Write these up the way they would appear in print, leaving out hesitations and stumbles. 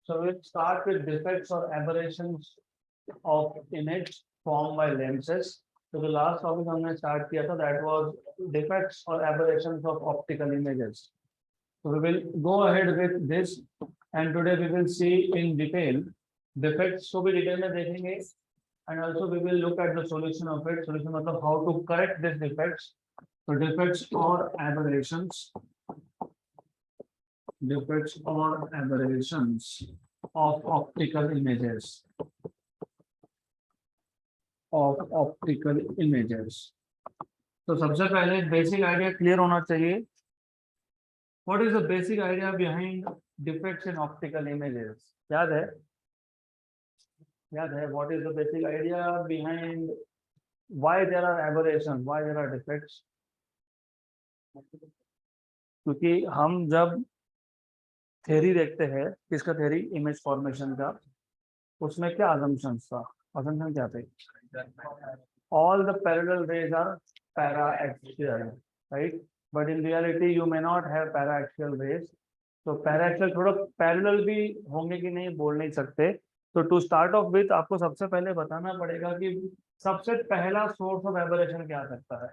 So we'll start with defects or aberrations of image formed by lenses. So the last topic हमने start किया था, that was defects or aberrations of optical images. So we will go ahead with this, and today we will see in detail defects को भी detail में देखेंगे, and also we will look at the solution of it. Solution मतलब how to correct these defects. So defects or aberrations of optical images. तो सबसे पहले basic idea clear होना चाहिए. What is the basic idea behind defects in optical images? याद है? What is the basic idea behind why there are aberrations, why there are defects? क्योंकि हम जब थ्योरी देखते हैं, किसका थ्योरी? इमेज फॉर्मेशन का. उसमें क्या assumptions था? assumption क्या थे? All the parallel rays are para-axial, right? But in reality you may not have para-axial rays. तो para-axial थोड़ा parallel भी होंगे कि नहीं बोल नहीं सकते. तो to start off with आपको सबसे पहले बताना पड़ेगा कि सबसे पहला source of aberration क्या सकता है.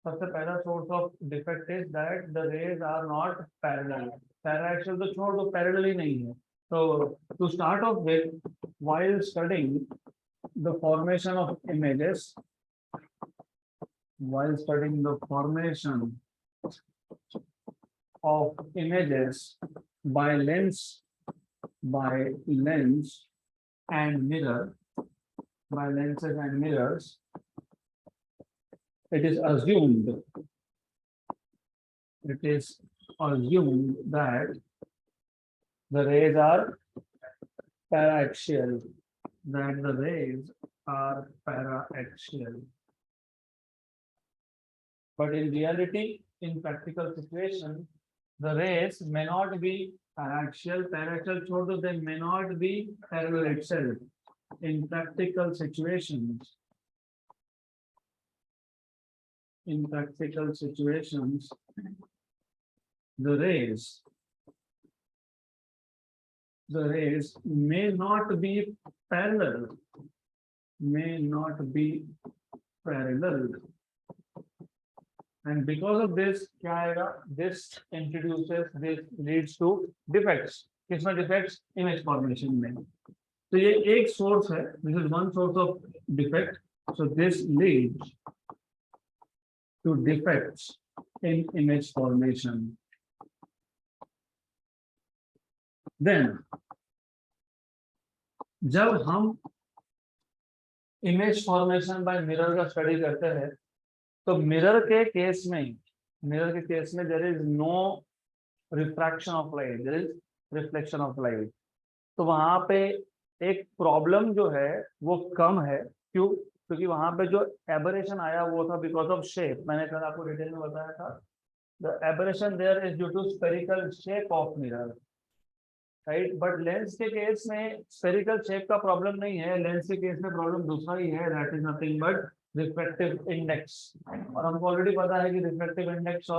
सबसे पहला source of defect is that the rays are not parallel. Para-axial तो छोड़ दो, parallel ही नहीं है. So to start off with, while studying the formation of images, by lens and mirror, by lenses and mirrors, it is assumed that the rays are para-axial, But in reality, in practical situation, the rays may not be para-axial. Para-axial छोड़ दो, they may not be parallel itself. In practical situations, the rays may not be parallel, and because of this this leads to defects. किसमें defects? Image formation में. तो ये एक source है. This is one source of defect. So this leads to defects in image formation. Then जब हम image formation by mirror का study करते हैं, तो मिरर के केस में there is no refraction of light, there is reflection of light. तो वहां पे एक प्रॉब्लम जो है वो कम है. क्यों? क्योंकि वहां पे जो एबरेशन आया वो था बिकॉज ऑफ शेप. मैंने कल आपको डिटेल में बताया था. The aberration there is due to spherical shape of mirror, right. But lens के केस में स्फेरिकल शेप का प्रॉब्लम नहीं है. लेंस के केस में प्रॉब्लम दूसरा ही है, that is nothing but refractive index. और हमको ऑलरेडी पता है कि refractive index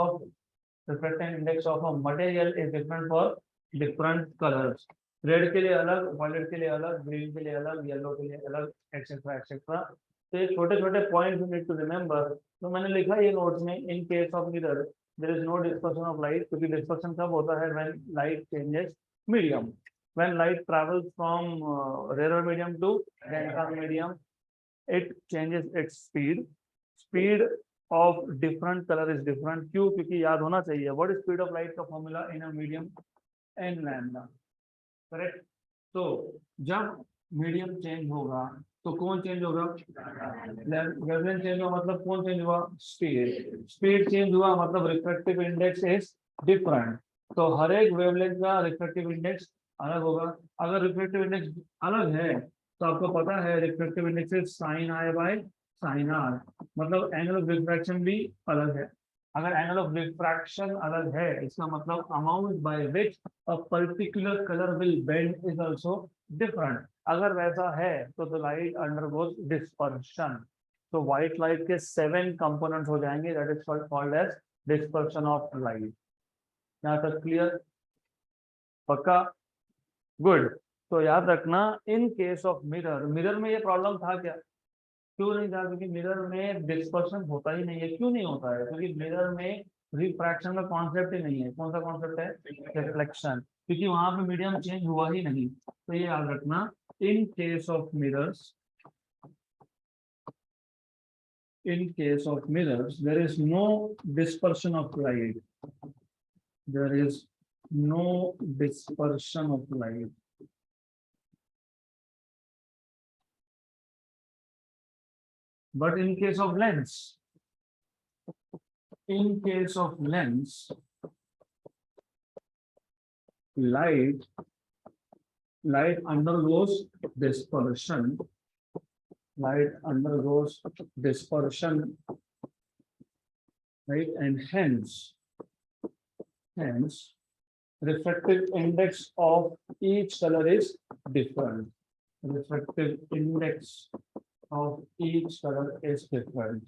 of a material is different for different colours. Red के लिए अलग, वायलेट के लिए अलग, ग्रीन के लिए अलग, येलो के लिए अलग, एक्सेट्रा एक्सेट्रा. तो ये छोटे छोटे points you need to remember. तो मैंने लिखा ये नोट्स में, in case of mirror there is no dispersion of light. क्योंकि डिस्पर्शन कब होता है? When light changes medium. When light travels from rarer medium to denser medium, it changes its speed. Speed of different color is different. क्यों? क्योंकि याद होना चाहिए what is speed of light का formula in a medium? n lambda, correct. तो जब medium change होगा तो कौन चेंज होगा? वेवलेंथ चेंज हुआ मतलब कौन चेंज हुआ? स्पीड चेंज हुआ मतलब रिफ्रैक्टिव इंडेक्स इज डिफरेंट. तो हर एक वेवलेंथ का रिफ्रैक्टिव इंडेक्स अलग होगा. अगर रिफ्रैक्टिव इंडेक्स अलग है तो आपको पता है refractive index is sin i by sin r. मतलब एंगल ऑफ रिफ्रैक्शन भी अलग है. अगर एंगल ऑफ रिफ्रैक्शन अलग है इसका मतलब amount by which a particular colour will bend is also different. अगर वैसा है तो द लाइट अंडरगोज डिस्पर्शन. तो व्हाइट लाइट के 7 कंपोनेंट्स हो जाएंगे, that is called as dispersion of light. यहाँ तक क्लियर? पक्का? गुड। तो याद रखना, in case of mirror, mirror में ये प्रॉब्लम था क्या? क्यों नहीं था? क्योंकि मिरर में डिस्पर्शन होता ही नहीं है। क्यों नहीं होता है? क्योंकि मिरर में रिफ्रैक्शन का कॉन्सेप्ट ही नहीं है। कौन सा कॉन्सेप्ट है? रिफ्लेक्शन। क्योंकि वहां पे मीडियम चेंज हुआ ही नहीं। तो ये याद रखना, in case of mirrors, in case of mirrors, there is no dispersion of light. There is no dispersion of light. But in case of lens, in case of lens, light undergoes dispersion. Light undergoes dispersion, right? And hence, refractive index of each color is different. Refractive index of each color is different.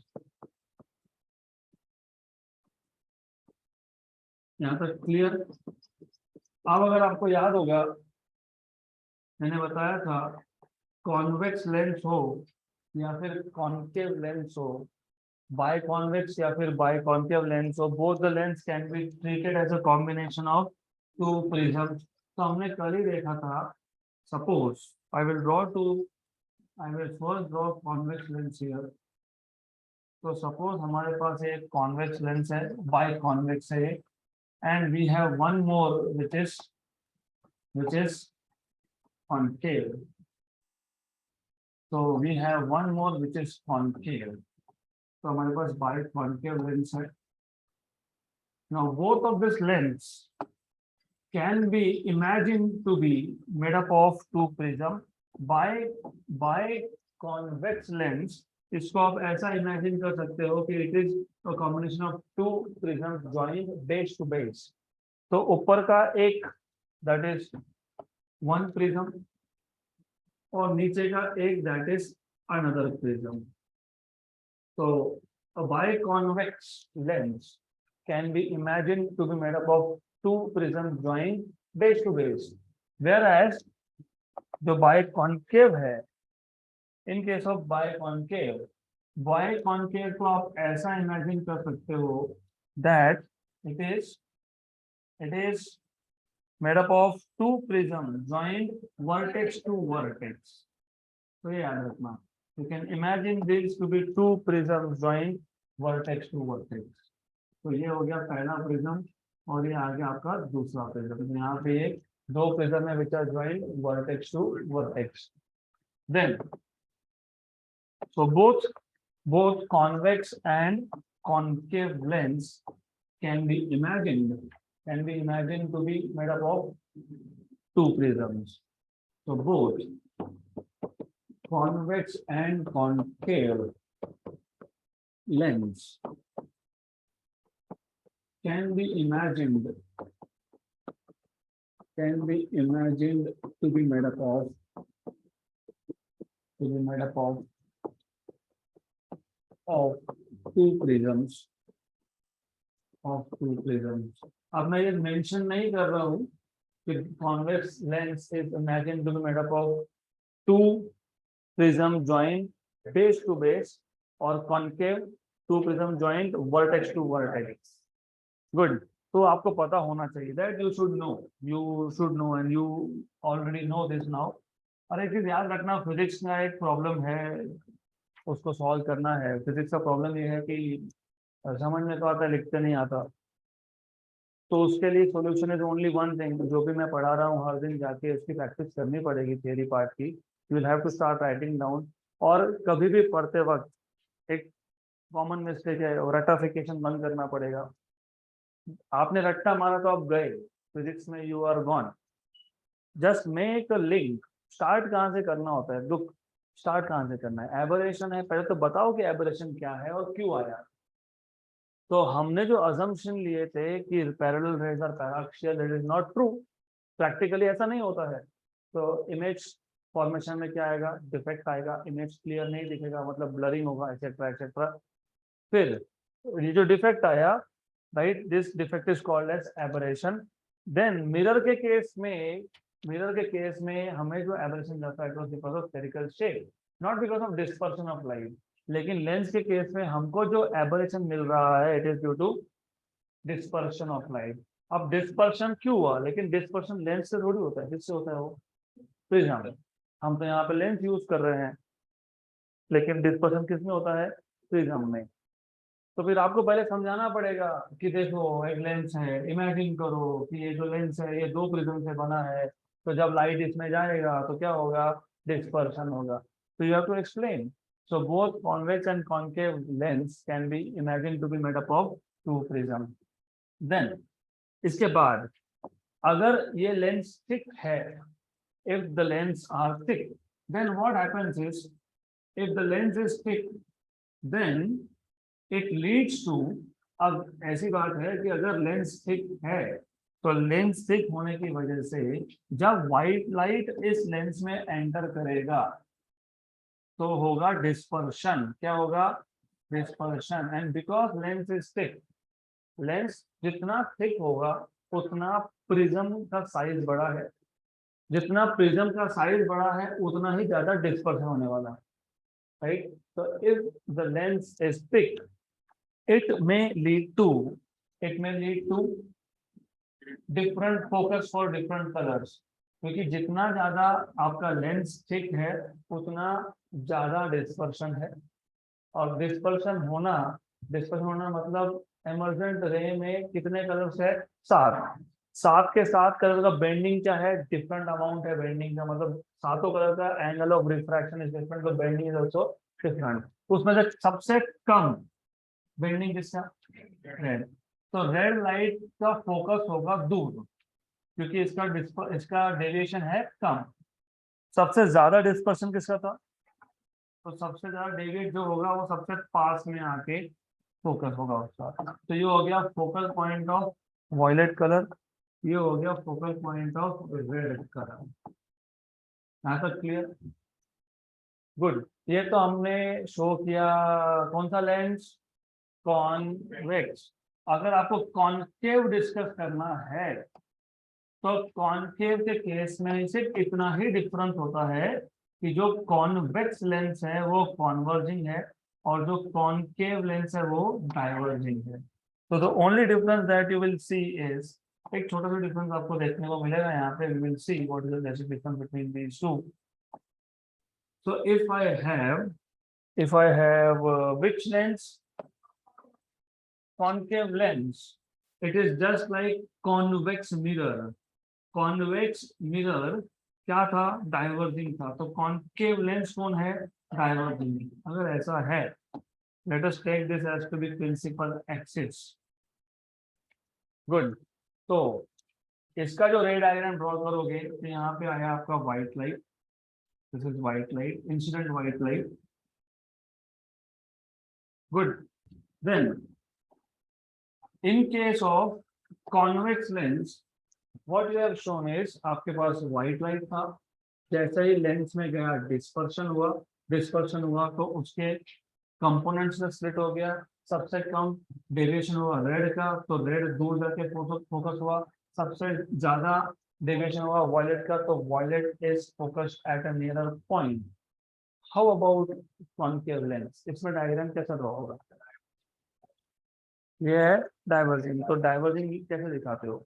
यहाँ तक clear? अब अगर आपको याद होगा, मैंने बताया था कॉन्वेक्स लेंस हो या फिर कॉन्केव लेंस हो, बाय कॉन्वेक्स या फिर बाय कॉन्केव लेंस हो, both the lens can be treated as a combination of two prisms. तो हमने कल ही देखा था, suppose I will first draw convex lens here. तो सपोज हमारे पास एक कॉन्वेक्स लेंस है, बाय कॉन्वेक्स है, and we have one more which is concave. So we have one more which is concave. So हमारे पास biconcave lens है. Now both of this lens can be imagined to be made up of two prism. Biconvex lens, इसको आप ऐसा imagine कर सकते हो कि it is a combination of two prism joint base to base. तो ऊपर का एक दैट इज वन प्रिज्म और नीचे का एक दैट इज अनदर प्रिज्म। तो a biconvex lens can be imagined to be made up of two prisms joined base to base, whereas जो biconcave है, इन केस ऑफ biconcave को आप ऐसा इमेजिन कर सकते हो that it is made up of two prisms joined vertex to vertex. तो ये याद रखना, you can imagine this to be two prisms joined vertex to vertex. तो ये हो गया पहला प्रिज्म और ये आ गया आपका दूसरा प्रिज्म। यहाँ पे एक दो प्रिज्म है which are joined vertex to vertex. Then so both convex and concave lens can be imagined to be made up of two prisms. So both convex and concave lens can be imagined to be made up of two prisms. अब मैं ये mention नहीं कर रहा हूँ कि convex lens is imagined to be made up of two prism joined base to base और concave two prism joined vertex to vertex. Good. तो आपको पता होना चाहिए that you should know and you already know this now. और एक चीज याद रखना, फिजिक्स में एक प्रॉब्लम है, उसको सॉल्व करना है। फिजिक्स का प्रॉब्लम ये है कि समझ में तो आता है, लिखते नहीं आता। तो उसके लिए solution is only one thing, जो भी मैं पढ़ा रहा हूँ हर दिन जाके उसकी प्रैक्टिस करनी पड़ेगी, थियरी पार्ट की। You will have to start writing down. और कभी भी पढ़ते वक्त एक कॉमन मिस्टेक है, रटाफिकेशन बंद करना पड़ेगा। आपने रट्टा मारा तो आप गए, फिजिक्स में you are gone. Just make a link. Start कहाँ से करना होता है? लुक, स्टार्ट कहाँ से करना है? एबरेशन है, पहले तो बताओ कि एबरेशन क्या है और क्यों आया। तो हमने जो अजम्पशन लिए थे कि parallel rays are paraxial, it is not true. Practically ऐसा नहीं होता है। तो इमेज फॉर्मेशन में क्या आएगा? डिफेक्ट आएगा, इमेज क्लियर नहीं दिखेगा, मतलब ब्लरिंग होगा, एक्सेट्रा एक्सेट्रा। फिर ये जो डिफेक्ट आया, right, this defect is called as aberration. Then mirror के केस में मिरर के केस में हमें जो एबरेशन जाता है because of spherical shape, not because of dispersion of light. लेकिन लेंस के केस में हमको जो एबरेशन मिल रहा है it is due to dispersion of light. अब डिस्पर्शन क्यों हुआ, लेकिन डिस्पर्शन लेंस से थोड़ी होता है, किससे होता है वो, प्रिज्म। हम तो यहाँ पे लेंस यूज कर रहे हैं, लेकिन डिस्पर्शन किस में होता है, प्रिज्म में। तो फिर आपको पहले समझाना पड़ेगा कि देखो एक लेंस है, इमेजिन करो कि ये जो लेंस है ये दो प्रिज्म से बना है, तो जब लाइट इसमें जाएगा तो क्या होगा, डिस्पर्शन होगा। तो you have to explain. So both convex and concave lens can be imagine to be made up of two prism. Then इसके बाद अगर ये लेंस थिक है, if the lens are thick, then what happens is, if the lens is thick, then it leads to, अब ऐसी बात है कि अगर लेंस थिक है तो लेंस थिक होने की वजह से जब व्हाइट लाइट इस लेंस में एंटर करेगा तो होगा डिस्पर्शन। क्या होगा, dispersion. And because lens is thick, lens जितना थिक होगा उतना प्रिज्म का साइज बड़ा है, जितना प्रिज्म का साइज बड़ा है उतना ही ज्यादा डिस्पर्शन होने वाला है, राइट। तो if the lens is thick it may lead to different focus for different colors, क्योंकि जितना ज्यादा आपका लेंस थिक है उतना ज्यादा डिस्पर्शन है। और डिस्पर्शन होना मतलब एमर्जेंट रे में कितने कलर्स है, 7। 7 के 7 कलर का बेंडिंग क्या है, डिफरेंट अमाउंट है बेंडिंग का, मतलब सातों कलर का angle of refraction is different, तो बेंडिंग इज ऑल्सो डिफरेंट। उसमें से सबसे कम बेंडिंग किसका, रेड। तो रेड लाइट का फोकस होगा दूर, क्योंकि इसका डेविएशन है कम। सबसे ज्यादा डिस्पर्शन किसका था, तो सबसे ज्यादा डेविएट जो होगा वो सबसे पास में आके फोकस होगा उसका। तो ये हो गया focal point of violet colour, ये हो गया focal point of red colour. यहाँ तक क्लियर, गुड। ये तो हमने शो किया कौन सा लेंस, कॉन्वेक्स। अगर आपको कॉन्केव डिस्कस करना है तो कॉन्केव के केस में सिर्फ इतना ही डिफरेंस होता है कि जो कॉन्वेक्स लेंस है वो कॉन्वर्जिंग है और जो कॉन्केव लेंस है वो डाइवर्जिंग है। तो the only difference that you will see is, एक छोटा सा डिफरेंस आपको देखने को मिलेगा यहाँ पे, we will see what is the basic difference between these two. So if I have which lens, concave lens, it is just like convex mirror। Convex mirror क्या था, डाइवर्जिंग था, तो कॉन्केव लेंस कौन है, डाइवर्जिंग। अगर ऐसा है, let us take this as to be principal axis. Good. तो इसका जो रे डायग्राम ड्रॉ करोगे तो यहाँ पे आया आपका white light, this is white light, incident white light. Good. Then in case of convex lens what you have shown is, आपके पास व्हाइट लाइट था, जैसे ही लेंस में गया डिस्पर्शन हुआ तो उसके कंपोनेंट्स में स्प्लिट हो गया। सबसे कम डेविएशन हुआ रेड का, तो रेड दूर जाके फोकस हुआ। सबसे ज्यादा डेविएशन हुआ वॉयलेट का, तो violet is focused at a nearer point. How about concave lens, इसमें डायग्राम कैसा ड्रॉ होगा, ये है डाइवर्जिंग। तो डाइवर्जिंग कैसे दिखाते हो,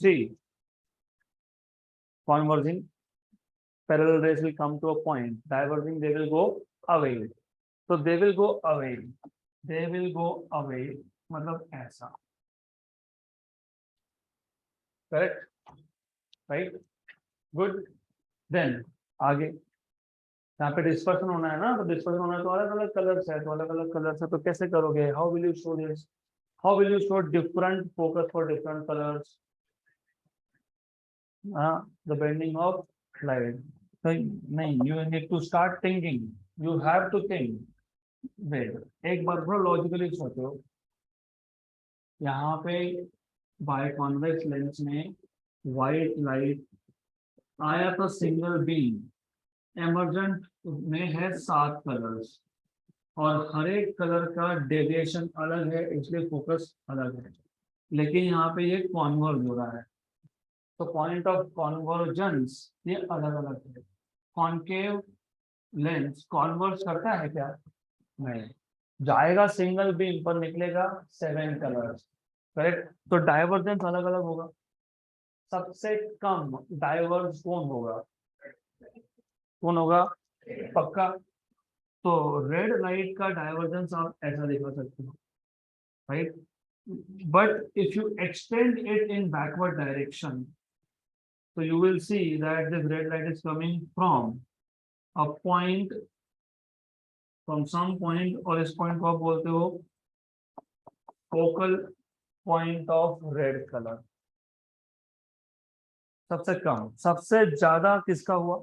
see, converging parallel rays will come to a point, diverging they will go away। तो they will go away, they will go away मतलब ऐसा, करेक्ट, राइट, गुड। देन आगे यहाँ पे डिस्पर्शन होना है ना, तो डिस्पर्शन होना है तो अलग अलग कलर्स है, तो अलग अलग कलर्स है, तो कैसे करोगे, how will you show this, how will you show different focus for different colours, the bending of light। तो नहीं, you need to start thinking, you have to think। wait, एक बार थोड़ा लॉजिकली सोचो, यहाँ पे बाय कॉन्वेक्स लेंस में white light आया था सिंगल बीम, एमर्जेंट में है 7 कलर्स और हर एक कलर का डेविएशन अलग है, इसलिए फोकस अलग है। लेकिन यहाँ पे ये कॉन्वर्ज हो रहा है, तो पॉइंट ऑफ कॉन्वर्जेंस ये अलग अलग है। कॉन्केव लेंस कॉन्वर्ज करता है क्या? नहीं, जाएगा सिंगल बीम पर निकलेगा 7 कलर्स, करेक्ट। तो डाइवर्जेंस अलग अलग होगा। सबसे कम डाइवर्स कौन होगा? कौन होगा? पक्का। तो रेड लाइट का डाइवर्जेंस आप ऐसा दिखा सकते हो, right. But if you extend it in backward direction, so you will see that this red light is coming from a point, from some point, और इस point को आप बोलते हो focal point of red color। सबसे कम, सबसे ज्यादा किसका हुआ?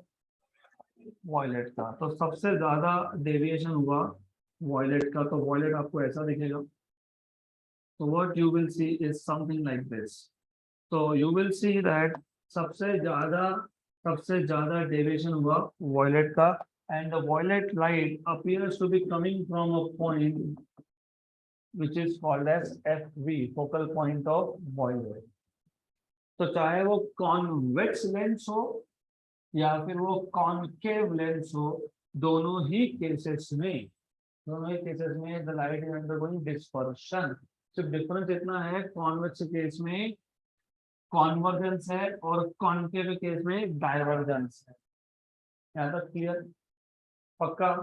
वॉयलेट का। तो सबसे ज्यादा डेविएशन हुआ वॉयलेट का, तो वॉयलेट आपको ऐसा दिखेगा। तो what you will see is something like this। तो you will see that सबसे ज्यादा डेविएशन हुआ वॉयलेट का, and the violet light appears to be coming from a point which is called as FV, focal point of violet। तो चाहे वो convex lens हो या फिर वो कॉन्केव लेंस हो, दोनों ही केसेस में the light is undergoing dispersion. सिर्फ डिफरेंस इतना है, कॉन्वेक्स केस में कॉन्वर्जेंस है और कॉन्केव केस में डाइवर्जेंस है। यहाँ तक क्लियर? पक्का।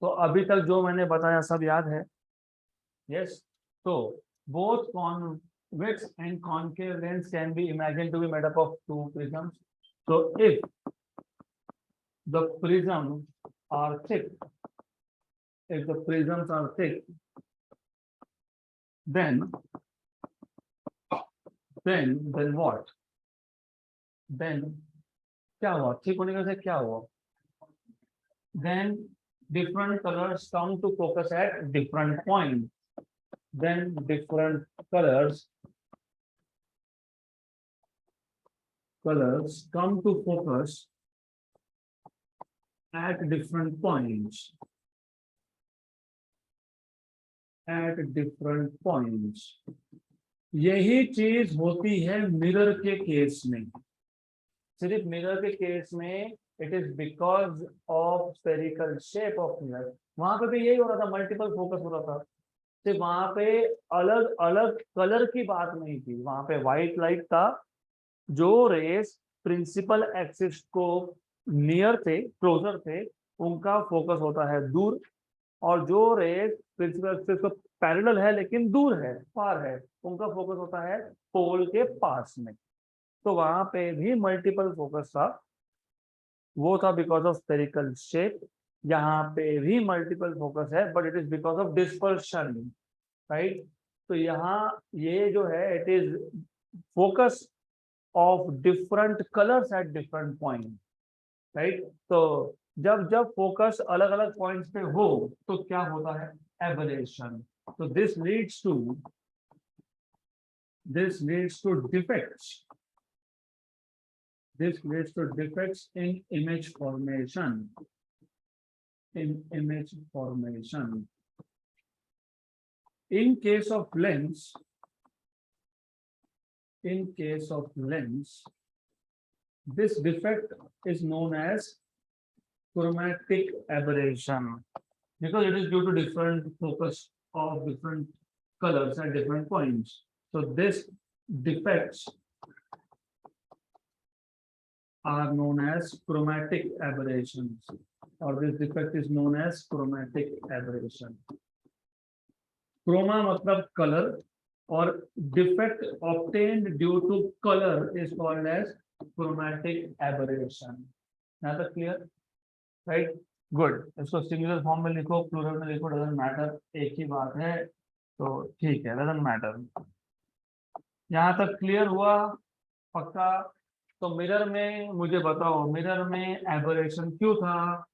तो अभी तक जो मैंने बताया सब याद है? यस। तो both convex and concave lens can be imagined to be made up of two prisms। so if the prisms are thick, if the prisms are thick, then what? then क्या हुआ? ठीक होने का से क्या हुआ? then different colors come to focus at different points। then different colors come to focus at different points, यही चीज होती है मिरर के केस में। सिर्फ मिरर के केस में it is because of spherical shape of mirror. वहां पे भी यही हो रहा था, मल्टीपल फोकस हो रहा था। सिर्फ वहां पे अलग अलग कलर की बात नहीं थी, वहां पे व्हाइट लाइट था। जो रेस प्रिंसिपल एक्सिस को नियर थे, क्लोजर थे, उनका फोकस होता है दूर। और जो रेस प्रिंसिपल एक्सिस को पैरेलल है लेकिन दूर है, फार है, उनका फोकस होता है पोल के पास में। तो वहां पे भी मल्टीपल फोकस था, वो था बिकॉज ऑफ स्फेरिकल शेप। यहाँ पे भी मल्टीपल फोकस है but it is because of dispersion, right. तो यहाँ ये जो है it is focus of different colours at different point, right. तो जब जब फोकस अलग अलग पॉइंट्स पे हो तो क्या होता है? एबरेशन। तो this leads to defects. This leads to defects in image formation. In case of lens, this defect is known as chromatic aberration because it is due to different focus of different colors at different points. So this defects are known as chromatic aberrations, or this defect is known as chromatic aberration। Chroma मतलब color और defect obtained due to color is called as chromatic aberration। यहाँ तक clear, right? Good। इसको singular form में लिखो, plural में लिखो, doesn't matter, एक ही बात है, तो ठीक है, doesn't matter। यहाँ तक clear हुआ? पक्का। तो मिरर में मुझे बताओ, मिरर में एबरेशन क्यों था?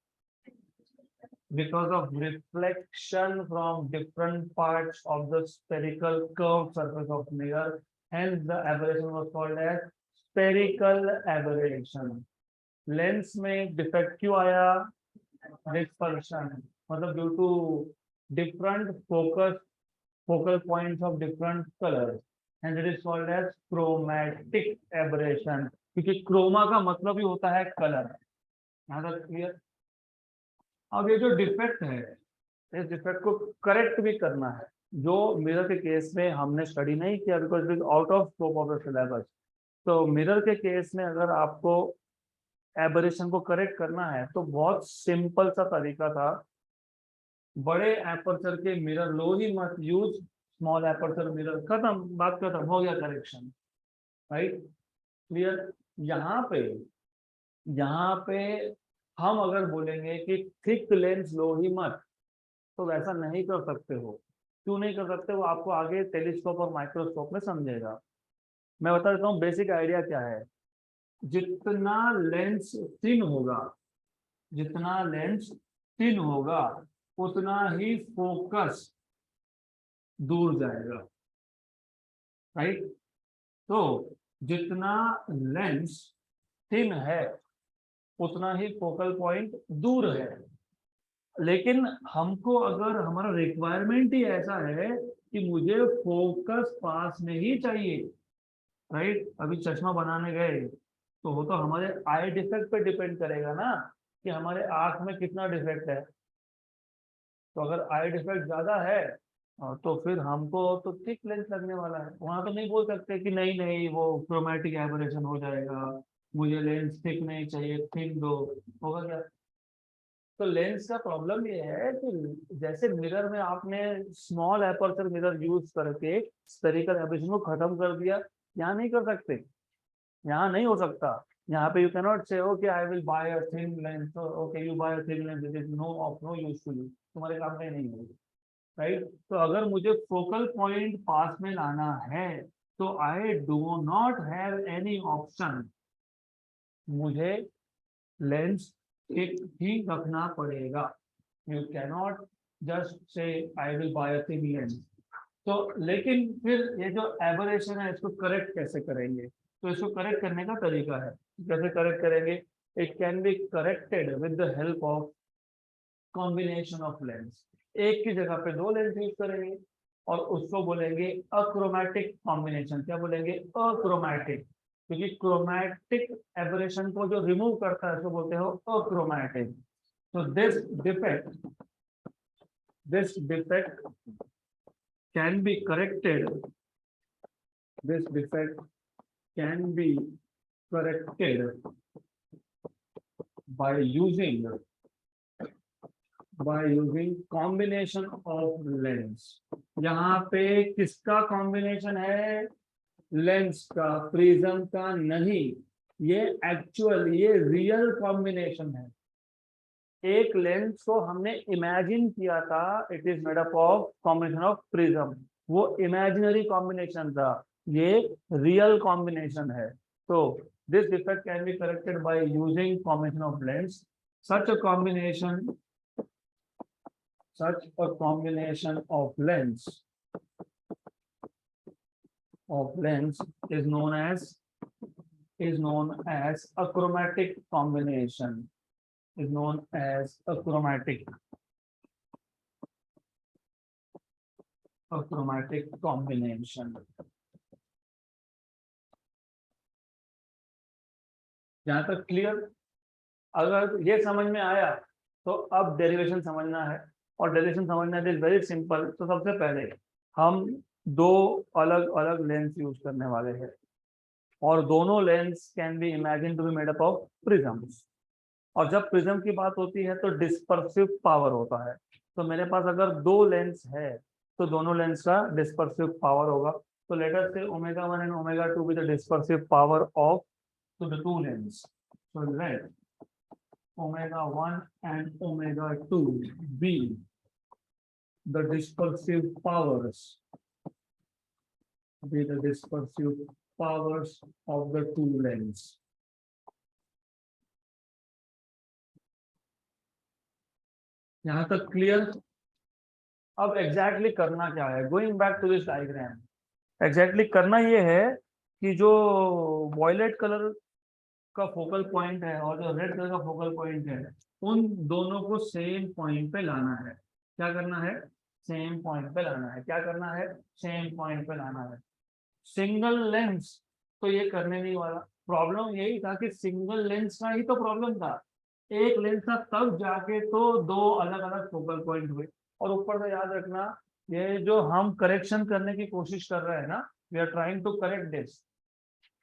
Because of reflection from different parts of the spherical curved surface of mirror, hence the aberration was called as spherical aberration. Lens में डिफेक्ट क्यों आया? डिस्पर्शन, मतलब due to different focal points of different colours. And it is called as chromatic aberration, क्योंकि chroma का मतलब ही होता है colour. यहाँ तक क्लियर? अब ये जो डिफेक्ट है, इस डिफेक्ट को करेक्ट भी करना है, जो मिरर के केस में हमने स्टडी नहीं किया, because it is out of scope of the syllabus. तो मिरर के केस में अगर आपको एबरेशन को करेक्ट करना है तो बहुत सिंपल सा तरीका था, बड़े एपर्चर के मिरर लो ही मत, यूज स्मॉल एपर्चर मिरर, खत्म, बात खत्म, हो गया करेक्शन। राइट? क्लियर? यहाँ पे हम अगर बोलेंगे कि थिक लेंस लो ही मत, तो वैसा नहीं कर सकते हो। क्यों नहीं कर सकते? वो आपको आगे टेलीस्कोप और माइक्रोस्कोप में समझेगा। मैं बता देता हूँ बेसिक आइडिया क्या है। जितना लेंस थिन होगा, जितना लेंस थिन होगा, उतना ही फोकस दूर जाएगा। राइट? तो जितना लेंस थिन है, उतना ही फोकल पॉइंट दूर है। लेकिन हमको अगर हमारा रिक्वायरमेंट ही ऐसा है कि मुझे फोकस पास में ही चाहिए, राइट? अभी चश्मा बनाने गए तो वो तो हमारे आई डिफेक्ट पे डिपेंड करेगा ना, कि हमारे आंख में कितना डिफेक्ट है। तो अगर आई डिफेक्ट ज्यादा है तो फिर हमको तो थिक लेंस लगने वाला है। वहां तो नहीं बोल सकते कि नहीं नहीं वो क्रोमैटिक एबरेशन हो जाएगा, मुझे लेंस थिक नहीं चाहिए, थिन दो। होगा क्या? तो लेंस का प्रॉब्लम ये है कि जैसे मिरर में आपने स्मॉल एपर्चर मिरर यूज करके स्फेरिकल एबरेशन को खत्म कर दिया, यहाँ नहीं कर सकते, यहाँ नहीं हो सकता। यहाँ पे you cannot say okay I will buy a thin lens, okay you buy a thin lens, it is no of no use to you, तुम्हारे काम में नहीं होगी। राइट? तो अगर मुझे फोकल पॉइंट पास में लाना है तो I do not have any option, मुझे लेंस एक ही रखना पड़ेगा। You cannot just say I will buy a thin lens. तो लेकिन फिर ये जो एबरेशन है इसको करेक्ट कैसे करेंगे? तो इसको करेक्ट करने का तरीका है। कैसे करेक्ट करेंगे? It can be corrected with the help of combination of lens. एक की जगह पे दो लेंस यूज करेंगे और उसको बोलेंगे अक्रोमैटिक कॉम्बिनेशन। क्या बोलेंगे? अक्रोमैटिक। क्योंकि क्रोमैटिक एबरेशन को जो रिमूव करता है उसको बोलते हो अक्रोमैटिक। तो this defect can be corrected, this defect can be corrected by using combination of lens। यहाँ पे किसका कॉम्बिनेशन है? लेंस का, प्रिज्म का नहीं। ये एक्चुअल, ये रियल कॉम्बिनेशन है। एक लेंस को हमने इमेजिन किया था, it is made up of combination of prism, वो इमेजिनरी कॉम्बिनेशन था, ये रियल कॉम्बिनेशन है। तो this defect can be corrected by using combination of lens. Such a combination of lens is known as a chromatic combination, is known as a chromatic combination। जहां तक clear? अगर ये समझ में आया तो अब डेरिवेशन समझना है, और डेरिवेशन समझना इज वेरी सिंपल। तो सबसे पहले हम दो अलग अलग लेंस यूज करने वाले हैं, और दोनों lens can be imagine to be made up of prisms. और जब प्रिज्म की बात होती है तो डिस्पर्सिव पावर होता है। तो मेरे पास अगर दो लेंस है तो दोनों लेंस का डिस्पर्सिव पावर होगा। तो लेट अस से omega 1 and omega 2 be the dispersive power of the two lens. So let omega 1 and omega 2 be the dispersive powers, of the two lens। यहां तक क्लियर? अब एग्जैक्टली करना क्या है? Going back to this diagram, exactly करना ये है कि जो वॉयलेट कलर का फोकल पॉइंट है और जो रेड कलर का फोकल पॉइंट है, उन दोनों को सेम पॉइंट पे लाना है। क्या करना है? सेम पॉइंट पे लाना है। क्या करना है? सेम पॉइंट पे लाना है। सिंगल लेंस तो ये करने नहीं वाला। प्रॉब्लम यही था कि सिंगल लेंस का ही तो प्रॉब्लम था, एक लेंस था तब जाके तो दो अलग अलग फोकल पॉइंट हुए। और ऊपर से याद रखना, ये जो हम करेक्शन करने की कोशिश कर रहे हैं ना, we are trying to correct this,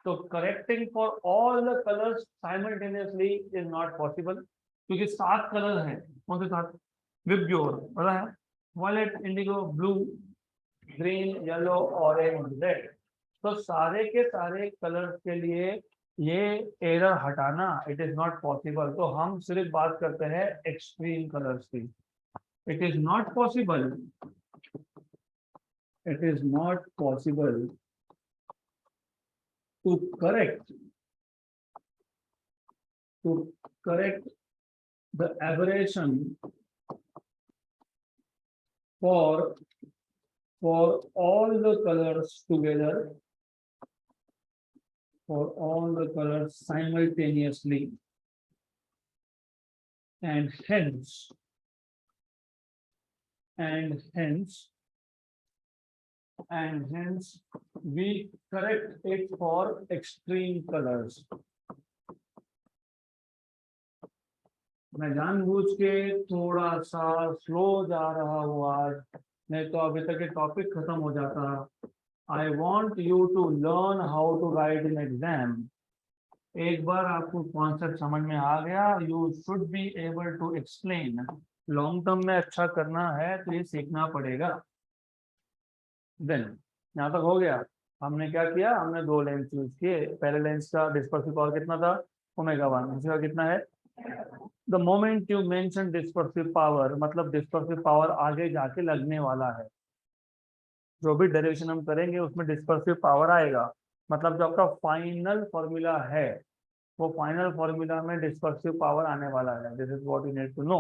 तो correcting for all the colours simultaneously is not possible, क्योंकि 7 कलर हैं। कौन से 7? विबग्योर पता है, violet, indigo, blue, green, yellow, orange, red. तो सारे के सारे कलर्स के लिए ये एरर हटाना इट इज नॉट पॉसिबल। तो हम सिर्फ बात करते हैं एक्सट्रीम कलर्स की। It is not possible, it is not possible to correct to correct the aberration for all the colors together, for all the colors simultaneously, and hence we correct it for extreme colors. मैं जानबूझ के थोड़ा सा slow जा रहा हूँ आज, नहीं तो अभी तक ये टॉपिक खत्म हो जाता। I want you to learn how to write in exam. एक बार आपको कॉन्सेप्ट समझ में आ गया, you should be able to explain. Long term में अच्छा करना है तो ये सीखना पड़ेगा। देन यहाँ तक हो गया। हमने क्या किया, हमने 2 लेंस यूज किए। पहले लेंस का डिस्पर्सिव पावर कितना था, ω1। दूसरा कितना है, the moment you mention dispersive power, मतलब डिस्पर्सिव पावर आगे जाके लगने वाला है। जो भी डेरिवेशन हम करेंगे उसमें डिस्पर्सिव पावर आएगा, मतलब जो आपका फाइनल फॉर्मूला है वो फाइनल फॉर्मूला में डिस्पर्सिव पावर आने वाला है। This is what you need to know.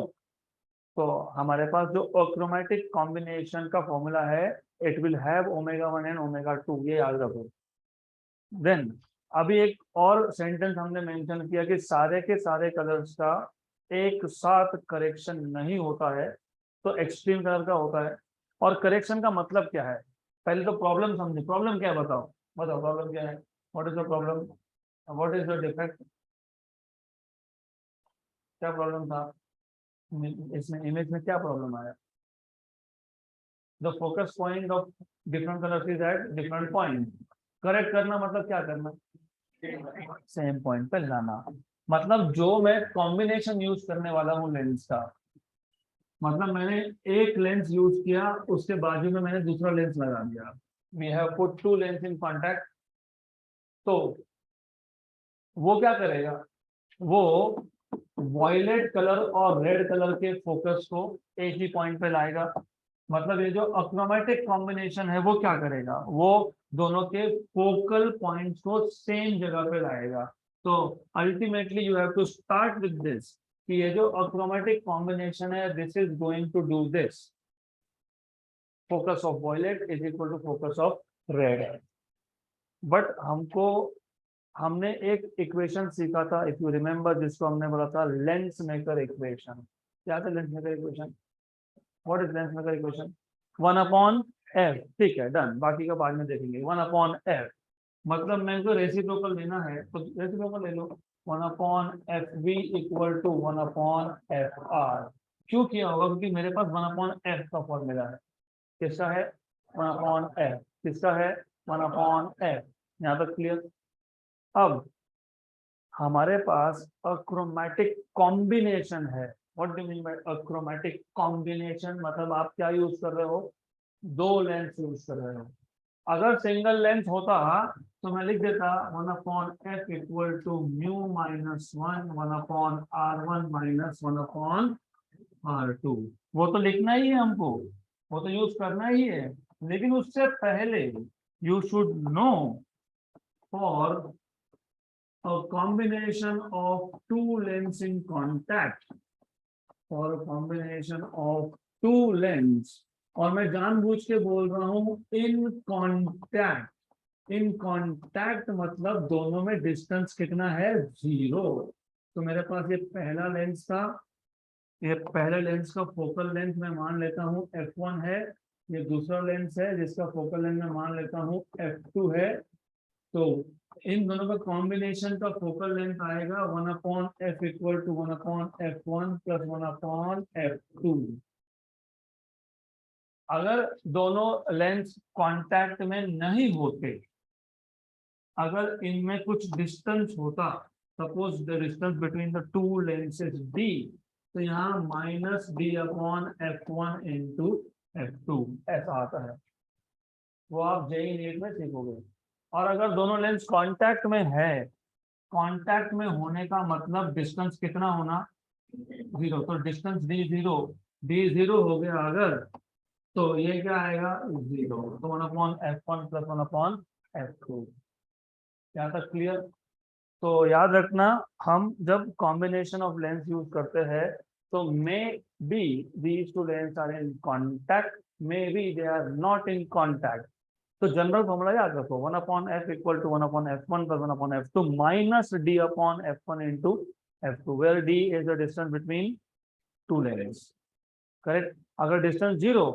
तो हमारे पास जो अक्रोमेटिक कॉम्बिनेशन का फॉर्मूला है, इट विल हैव ω1 एंड ω2, ये याद रखो। देन अभी एक और सेंटेंस हमने मेंशन किया कि सारे के सारे कलर्स का एक साथ करेक्शन नहीं होता है, तो एक्सट्रीम कलर का होता है। और करेक्शन का मतलब क्या है, पहले तो प्रॉब्लम समझे। प्रॉब्लम क्या है, बताओ बताओ, प्रॉब्लम क्या है, what is the problem, what is the defect, क्या प्रॉब्लम था इसमें, इमेज में क्या प्रॉब्लम आया। The focus point of different colours is at different point. Correct करना मतलब क्या करना, सेम पॉइंट पे लाना। मतलब जो मैं कॉम्बिनेशन यूज करने वाला हूँ लेंस का, मतलब मैंने एक लेंस यूज किया, उसके बाजू में मैंने दूसरा लेंस लगा दिया। We have put 2 lens in contact. तो वो क्या करेगा, वो वॉयलेट कलर और रेड कलर के फोकस को एक ही पॉइंट पे लाएगा। मतलब ये जो अक्रोमेटिक कॉम्बिनेशन है वो क्या करेगा, वो दोनों के फोकल पॉइंट्स को सेम जगह पे लाएगा। तो ultimately you have to start with this, कि ये जो अक्रोमेटिक कॉम्बिनेशन है, this is going to do this, focus of violet is equal to focus of red. But हमने एक इक्वेशन सीखा था, इफ यू रिमेम्बर, जिसको हमने बोला था लेंस मेकर इक्वेशन। क्या था lens maker equation, what is lens maker equation, 1/f। ठीक है, डन, बाकी का बाद में देखेंगे। 1/f मतलब मेरे को रेसिप्रोकल लेना है तो रेसिप्रोकल ले लो, 1/fv इक्वल टू 1/fr। क्यों किया होगा, क्योंकि मेरे पास 1/f का फॉर्मूला है। किसका है, 1/f। किसका है, 1/f। यहाँ तक क्लियर। अब हमारे पास अक्रोमेटिक कॉम्बिनेशन है। What do mean by achromatic combination, मतलब आप क्या यूज कर रहे हो, 2 लेंस यूज कर रहे हो। अगर सिंगल लेंस होता तो मैं लिख देता 1/f equal to μ-1 1/r1 1/r2। वो तो लिखना ही है हमको, वो तो यूज करना ही है। लेकिन उससे पहले you should know, for a combination of 2 lens in contact, for a combination of 2 lens, और मैं जानबूझ के बोल रहा हूं इन कॉन्टैक्ट। इन कॉन्टैक्ट मतलब दोनों में डिस्टेंस कितना है, 0। तो मेरे पास ये पहला लेंस था, ये पहले लेंस का फोकल लेंथ मैं मान लेता हूं f1 है, ये दूसरा लेंस है जिसका फोकल लेंथ मैं मान लेता हूँ f2 है। तो इन दोनों का कॉम्बिनेशन का फोकल लेंथ आएगा 1/f equal to 1/f1 plus 1/f2। अगर दोनों लेंस कांटेक्ट में नहीं होते, अगर इनमें कुछ डिस्टेंस होता, suppose the distance between the two lenses d, तो यहाँ -d/f1 इंटू f2 ऐसा आता है। वो आप जेई नीट में सीखोगे। और अगर दोनों लेंस कांटेक्ट में है, कांटेक्ट में होने का मतलब डिस्टेंस कितना होना, 0। तो डिस्टेंस d0 हो गया अगर, तो ये क्या आएगा 0। तो 1/f1 प्लस 1/f2। यहाँ तक क्लियर? तो याद रखना, हम जब कॉम्बिनेशन ऑफ लेंस यूज करते हैं तो maybe these two lenses are in contact, maybe they are not in contact. तो जनरल फॉर्मूला याद रखो, 1/f equal to 1/f1 plus 1/f2 minus d/f1 into f2, where d is the distance between two lens. Correct? अगर distance 0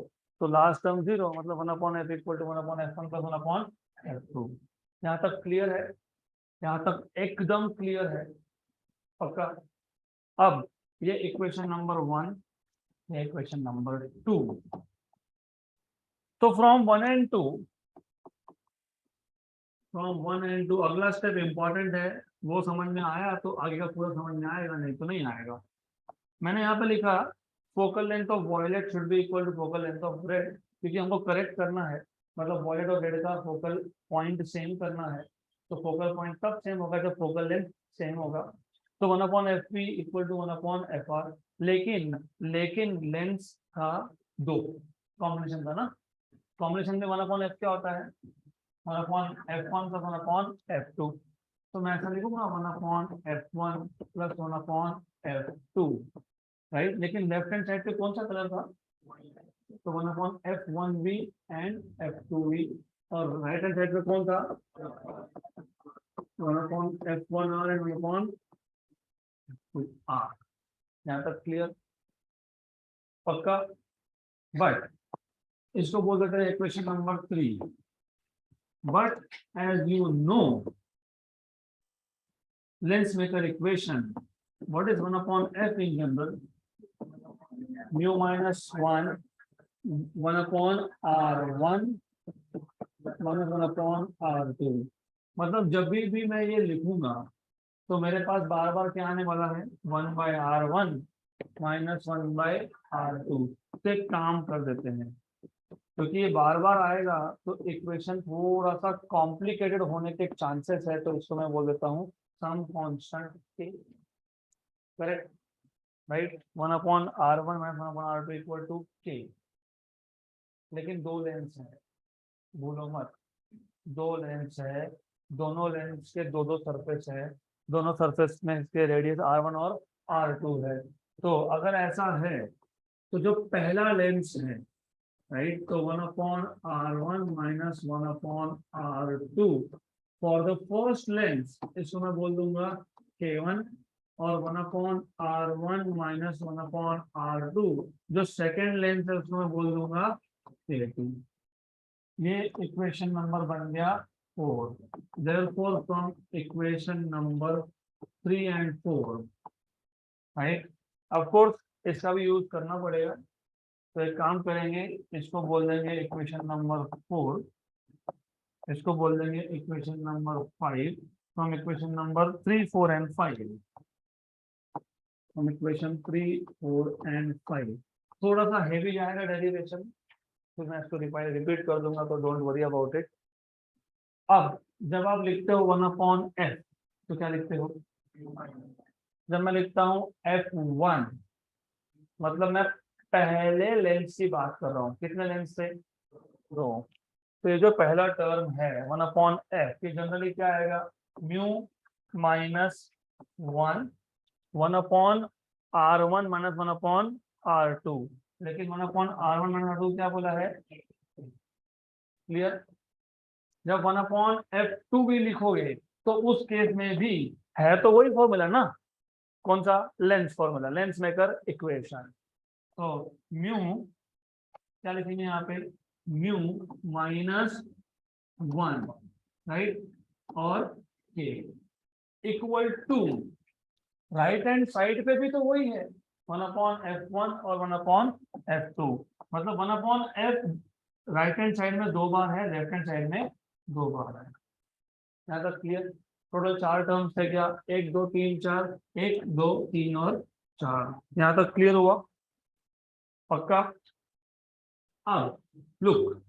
तो last term 0, मतलब 1/f equal to 1/f1 plus 1/f2। यहाँ तक clear है? यहाँ तक एकदम क्लियर है? पक्का? अब ये इक्वेशन नंबर 1, ये इक्वेशन नंबर 2। तो फ्रॉम 1 एंड 2, अगला स्टेप इंपॉर्टेंट है, वो समझ में आया तो आगे का पूरा समझ में आएगा, नहीं तो नहीं आएगा। मैंने यहाँ पे लिखा focal length of violet should be equal to focal length of red, क्योंकि हमको करेक्ट करना है, मतलब वॉयलेट और रेड का फोकल पॉइंट सेम करना है। तो फोकल पॉइंट तब सेम होगा जब फोकल लेंथ सेम होगा। तो 1/fp इक्वल टू 1/fr। लेकिन लेंस था 2, कॉम्बिनेशन था ना। कॉम्बिनेशन में 1/f क्या होता है, 1/f1 प्लस 1/f2। तो मैं ऐसा लिखूंगा 1/f1 प्लस 1/f2, राइट। लेकिन लेफ्ट हैंड साइड पे कौन सा कलर था, तो 1/f1v एंड f2v। और राइट हैंड साइड पे कौन था, 1/f1r एंड 1/f2r। यहाँ तक क्लियर? पक्का? बट इसको बोल देते हैं equation number 3। But as you know, lens maker equation, what is 1/f in general, mu minus 1 1/r1 minus 1/r2। मतलब जब भी मैं ये लिखूंगा तो मेरे पास बार बार क्या आने वाला है, 1/r1 माइनस 1/r2। तो एक काम कर देते हैं, क्योंकि ये बार बार आएगा तो इक्वेशन थोड़ा सा कॉम्प्लिकेटेड होने के चांसेस है, तो इसको मैं बोल देता हूँ some constant K. Correct? Right? 1/r1 minus 1/r2 equal to k। लेकिन दो लेंस है, भूलो मत, दो लेंस है, दोनों लेंस के दो सरफेस है, दोनों सरफेस में इसके रेडियस r1 और r2 है। तो अगर ऐसा है तो जो पहला लेंस है, राइट, तो 1/r1 minus 1/r2 for the first lens, इसको मैं बोल दूंगा k1। और 1/r1 माइनस 1/r2 जो सेकेंड लेंस है उसको मैं बोल दूंगा k2। ये इक्वेशन नंबर बन गया 4। Therefore from equation number 3 and 4, right, of course इसका भी यूज करना पड़ेगा। तो एक काम करेंगे, इसको बोल देंगे इक्वेशन नंबर 4, इसको बोल देंगे equation number 5 from equation number 3, 4 and 5। From equation 3, 4 and 5 थोड़ा सा हेवी जाएगा डेरिवेशन, तो मैं इसको रिपीट कर दूंगा, तो डोंट वरी अबाउट इट। अब जब आप लिखते हो 1/f, तो क्या लिखते हो, जब मैं लिखता हूँ f1, मतलब मैं पहले लेंस की बात कर रहा हूँ। कितने लेंस से, 2। तो ये जो पहला टर्म है 1/f, ये जनरली क्या आएगा, mu minus 1 1/r1 minus 1/r2। लेकिन 1/r1 माइनस r2 क्या बोला है, क्लियर? जब 1/f2 भी लिखोगे तो उस केस में भी है तो वही फॉर्मूला ना, कौन सा, lens formula, lens maker equation. तो म्यू क्या लिखेंगे यहाँ पे, म्यू -1, राइट, और K equal to, right hand side पे भी तो वही है, 1/f1 और 1/f2, मतलब 1/f राइट हैंड साइड में 2 बार है, लेफ्ट हैंड साइड में 2 बार है। यहाँ तक क्लियर? टोटल 4 टर्म्स है क्या, 1 2 3 4, 1 2 3 और 4। यहाँ तक क्लियर हुआ? पक्का? अब लुक,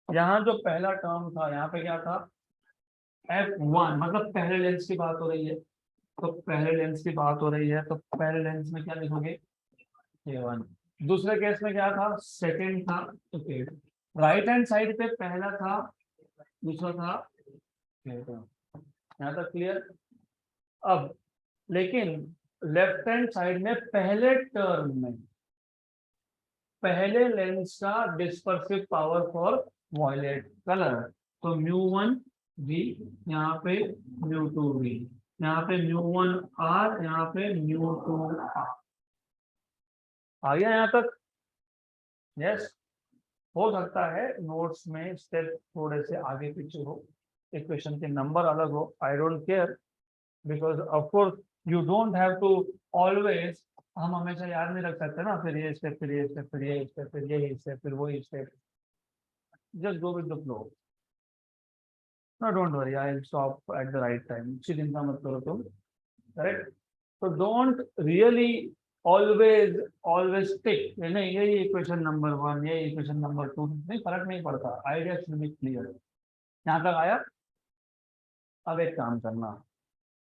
यहाँ जो पहला टर्म था, यहाँ पे क्या था, f1, मतलब पहले लेंस की बात हो रही है, तो पहले लेंस की बात हो रही है, तो पहले लेंस में क्या लिखोगे, k1। दूसरे केस में क्या था, सेकंड था, तो k2। राइट हैंड साइड पे पहला था, दूसरा था k2। यहाँ तक क्लियर? अब लेकिन लेफ्ट हैंड साइड में पहले टर्म में पहले लेंस का dispersive power for violet colour, तो μ1 v, यहाँ पे μ2 v, यहाँ पे μ1 r, यहाँ पे μ2 r। आ गया यहाँ तक? यस। हो सकता है नोट्स में स्टेप थोड़े से आगे पीछे हो, इक्वेशन के नंबर अलग हो, I don't care, because of course you don't have to always, हम हमेशा याद नहीं रख सकते ना, फिर ये स्टेप, फिर ये स्टेप, फिर ये स्टेप, फिर ये स्टेप, फिर वही step, just go with the flow. No don't worry, I will stop at the right time, चिंता मत करो तुम, करेक्ट? तो don't really always always tick, नहीं यही इक्वेशन नंबर 1, ये इक्वेशन नंबर 2, नहीं, फर्क नहीं पड़ता, आइडिया शुड बी क्लियर। यहाँ तक आया? अब एक काम करना,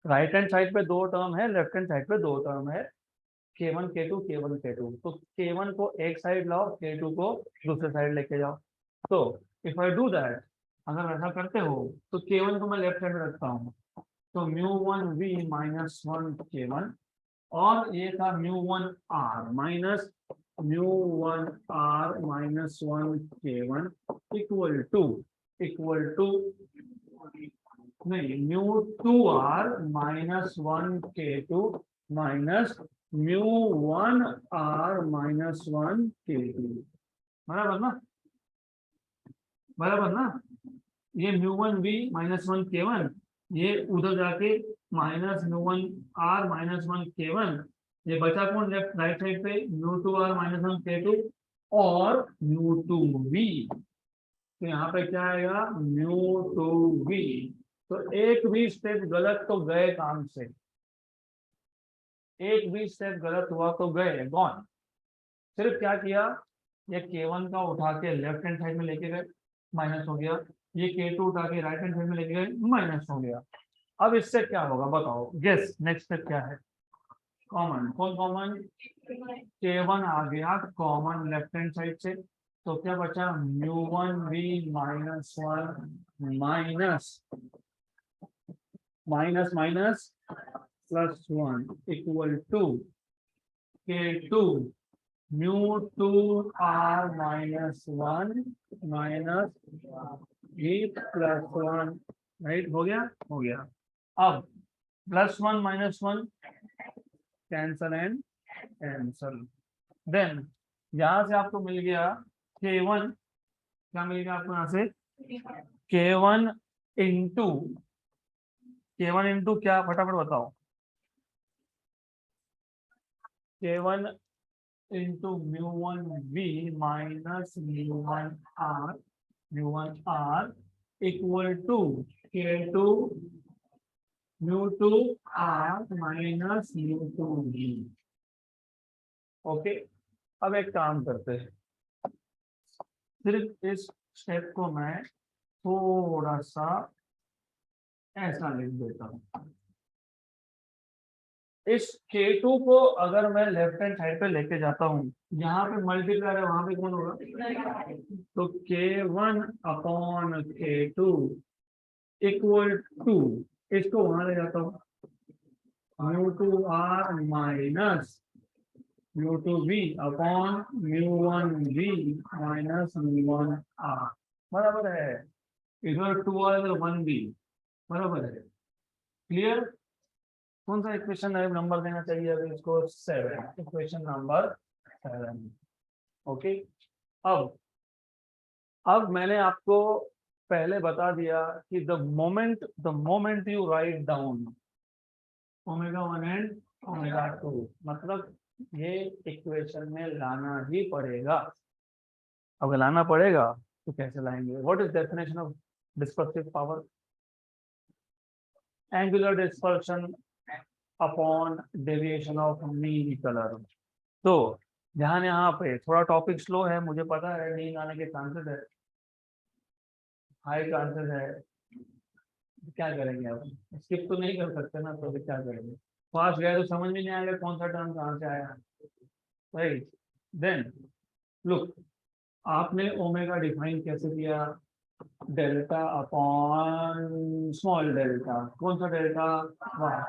राइट हैंड साइड पे 2 टर्म है, लेफ्ट हैंड साइड पे 2 टर्म है, k1 k2 k1 k2, तो k1 को एक साइड लाओ, k2 को दूसरे साइड लेके जाओ। तो इफ आई डू दैट, अगर ऐसा करते हो, तो k1 को मैं लेफ्ट हैंड में रखता हूँ, तो μ1 v -1 k1, और ये था μ1 r minus μ1 r -1 k1 equal to नहीं, μ2 r -1 k2 minus μ1 r -1 k2, बराबर ना? बराबर ना? ये μ1 v -1 k1, ये उधर जाके -μ1 r -1 k1, ये बचा कौन लेफ्ट राइट साइड पे, μ2 r -1 k2 और μ2 v, तो यहाँ पे क्या आएगा, μ2 v। तो एक भी स्टेप गलत तो गए काम से, एक भी स्टेप गलत हुआ तो गए, गॉन। सिर्फ क्या किया, ये k1 का उठा के लेफ्ट हैंड साइड में लेके गए, माइनस हो गया, ये k2 उठा के राइट हैंड साइड में लेके गए, माइनस हो गया। अब इससे क्या होगा बताओ, गेस, नेक्स्ट स्टेप क्या है, कॉमन, कौन कॉमन, k1 आ गया कॉमन लेफ्ट हैंड साइड से, तो क्या बचा, μ1 v -1 minus minus +1 equal to k2 μ2 r -1 v +1, right, हो गया, हो गया। अब +1 -1 कैंसल एंड कैंसल, देन यहां से आपको मिल गया k1, क्या मिल गया आपको यहाँ से, k1 इंटू क्या, फटाफट बताओ, k1 into μ1 v -μ1 r equal to k2 μ2 r -μ2 v। Okay, अब एक काम करते हैं, सिर्फ इस स्टेप को मैं थोड़ा सा ऐसा लिख देता हूँ, इस k2 को अगर मैं लेफ्ट हैंड साइड पे लेके जाता हूँ, यहाँ पे मल्टीप्लाई है, वहां पे कौन होगा, तो k1 upon k2 equal to, इसको वहां ले जाता हूँ, μ2 r minus μ2 v upon μ1 v -μ1 r, बराबर है, इधर 2 r इधर 1 v, बराबर है, क्लियर? कौन सा इक्वेशन नंबर देना चाहिए अभी इसको, 7, इक्वेशन नंबर 7। ओके, अब अब मैंने आपको पहले बता दिया कि the moment you write down omega 1 and omega 2, मतलब ये इक्वेशन में लाना ही पड़ेगा। अगर लाना पड़ेगा तो कैसे लाएंगे? What is definition of dispersive power? Angular dispersion upon deviation of mean colour. तो ध्यान यहाँ पे, थोड़ा टॉपिक स्लो है, मुझे पता है, नींद आने के चांसेस है, हाई चांसेस है। क्या करेंगे? अब स्किप तो नहीं कर सकते ना, तो अभी क्या करेंगे? फास्ट गए तो समझ में नहीं आएगा कौन सा टर्म कहाँ से आया। राइट, देन लुक, आपने ओमेगा डिफाइन कैसे किया? Delta upon small delta. कौन सा डेल्टा? वाह,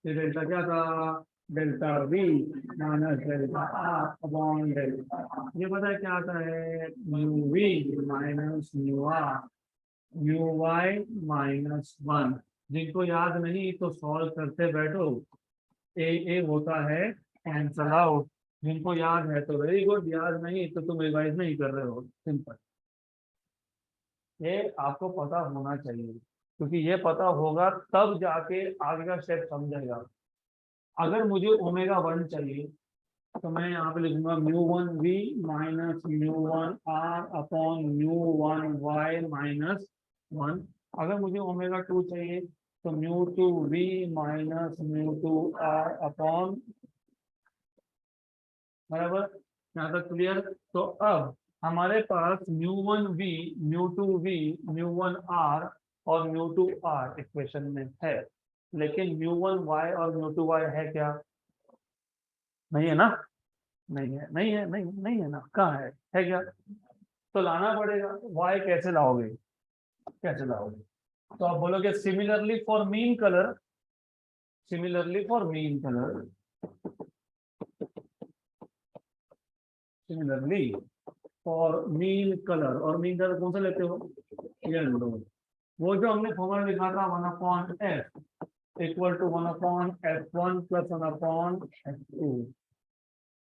ये डेल्टा क्या था? Delta V minus delta R upon delta. ये पता है क्या आता है? Mu V minus mu R mu Y minus 1। जिनको याद नहीं तो सॉल्व करते बैठो, ए होता है कैंसल आउट। जिनको याद है तो वेरी गुड, याद नहीं तो तुम रिवाइज नहीं कर रहे हो, सिंपल। ये आपको पता होना चाहिए, क्योंकि ये पता होगा तब जाके आगे का स्टेप समझेगा। अगर मुझे ओमेगा 1 चाहिए तो मैं यहाँ पे लिखूंगा mu 1 V minus mu 1 R upon mu 1 Y minus 1। अगर मुझे ओमेगा 2 चाहिए तो mu 2 V minus mu 2 R upon, बराबर, यहाँ तक क्लियर? तो अब हमारे पास mu 1 V mu 2 V mu 1 R और म्यू 2 आर इक्वेशन में है, लेकिन म्यू 1 वाई और म्यू 2 वाई है क्या? नहीं है ना? नहीं है, नहीं है, नहीं, नहीं है ना? कहाँ है क्या? तो लाना पड़ेगा। वाई कैसे लाओगे? कैसे लाओगे? तो आप बोलोगे similarly for mean colour, similarly for mean colour, similarly for mean colour. और मीन कलर कौन सा लेते हो? येलो। वो जो हमने फॉर्मूला लिखा था 1/f equal to 1/f1 plus 1/f2।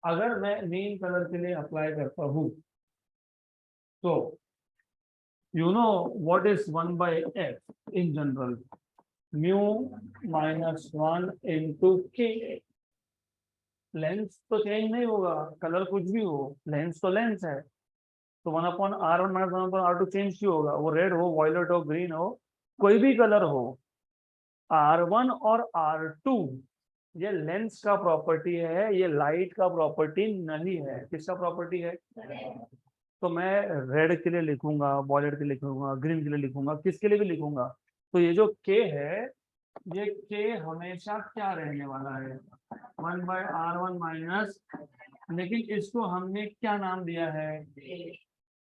अगर मैं मीन कलर के लिए अप्लाई करता हूँ तो you know what is 1/f in general? Mu minus 1 into k। Lens तो चेंज नहीं होगा, कलर कुछ भी हो, लेंस तो लेंस है। तो 1/r1 माइनस 1/r2 चेंज क्यों होगा? वो रेड हो, वॉयलेट हो, ग्रीन हो, कोई भी कलर हो, R1 और R2 ये लेंस का प्रॉपर्टी है, ये लाइट का प्रॉपर्टी नहीं है। किसका प्रॉपर्टी है? तो मैं रेड के लिए लिखूंगा, वॉयलेट के लिए लिखूंगा, ग्रीन के लिए लिखूंगा, किसके लिए भी लिखूंगा। तो ये जो के है, ये के हमेशा क्या रहने वाला है? 1/r1 माइनस, लेकिन इसको हमने क्या नाम दिया है?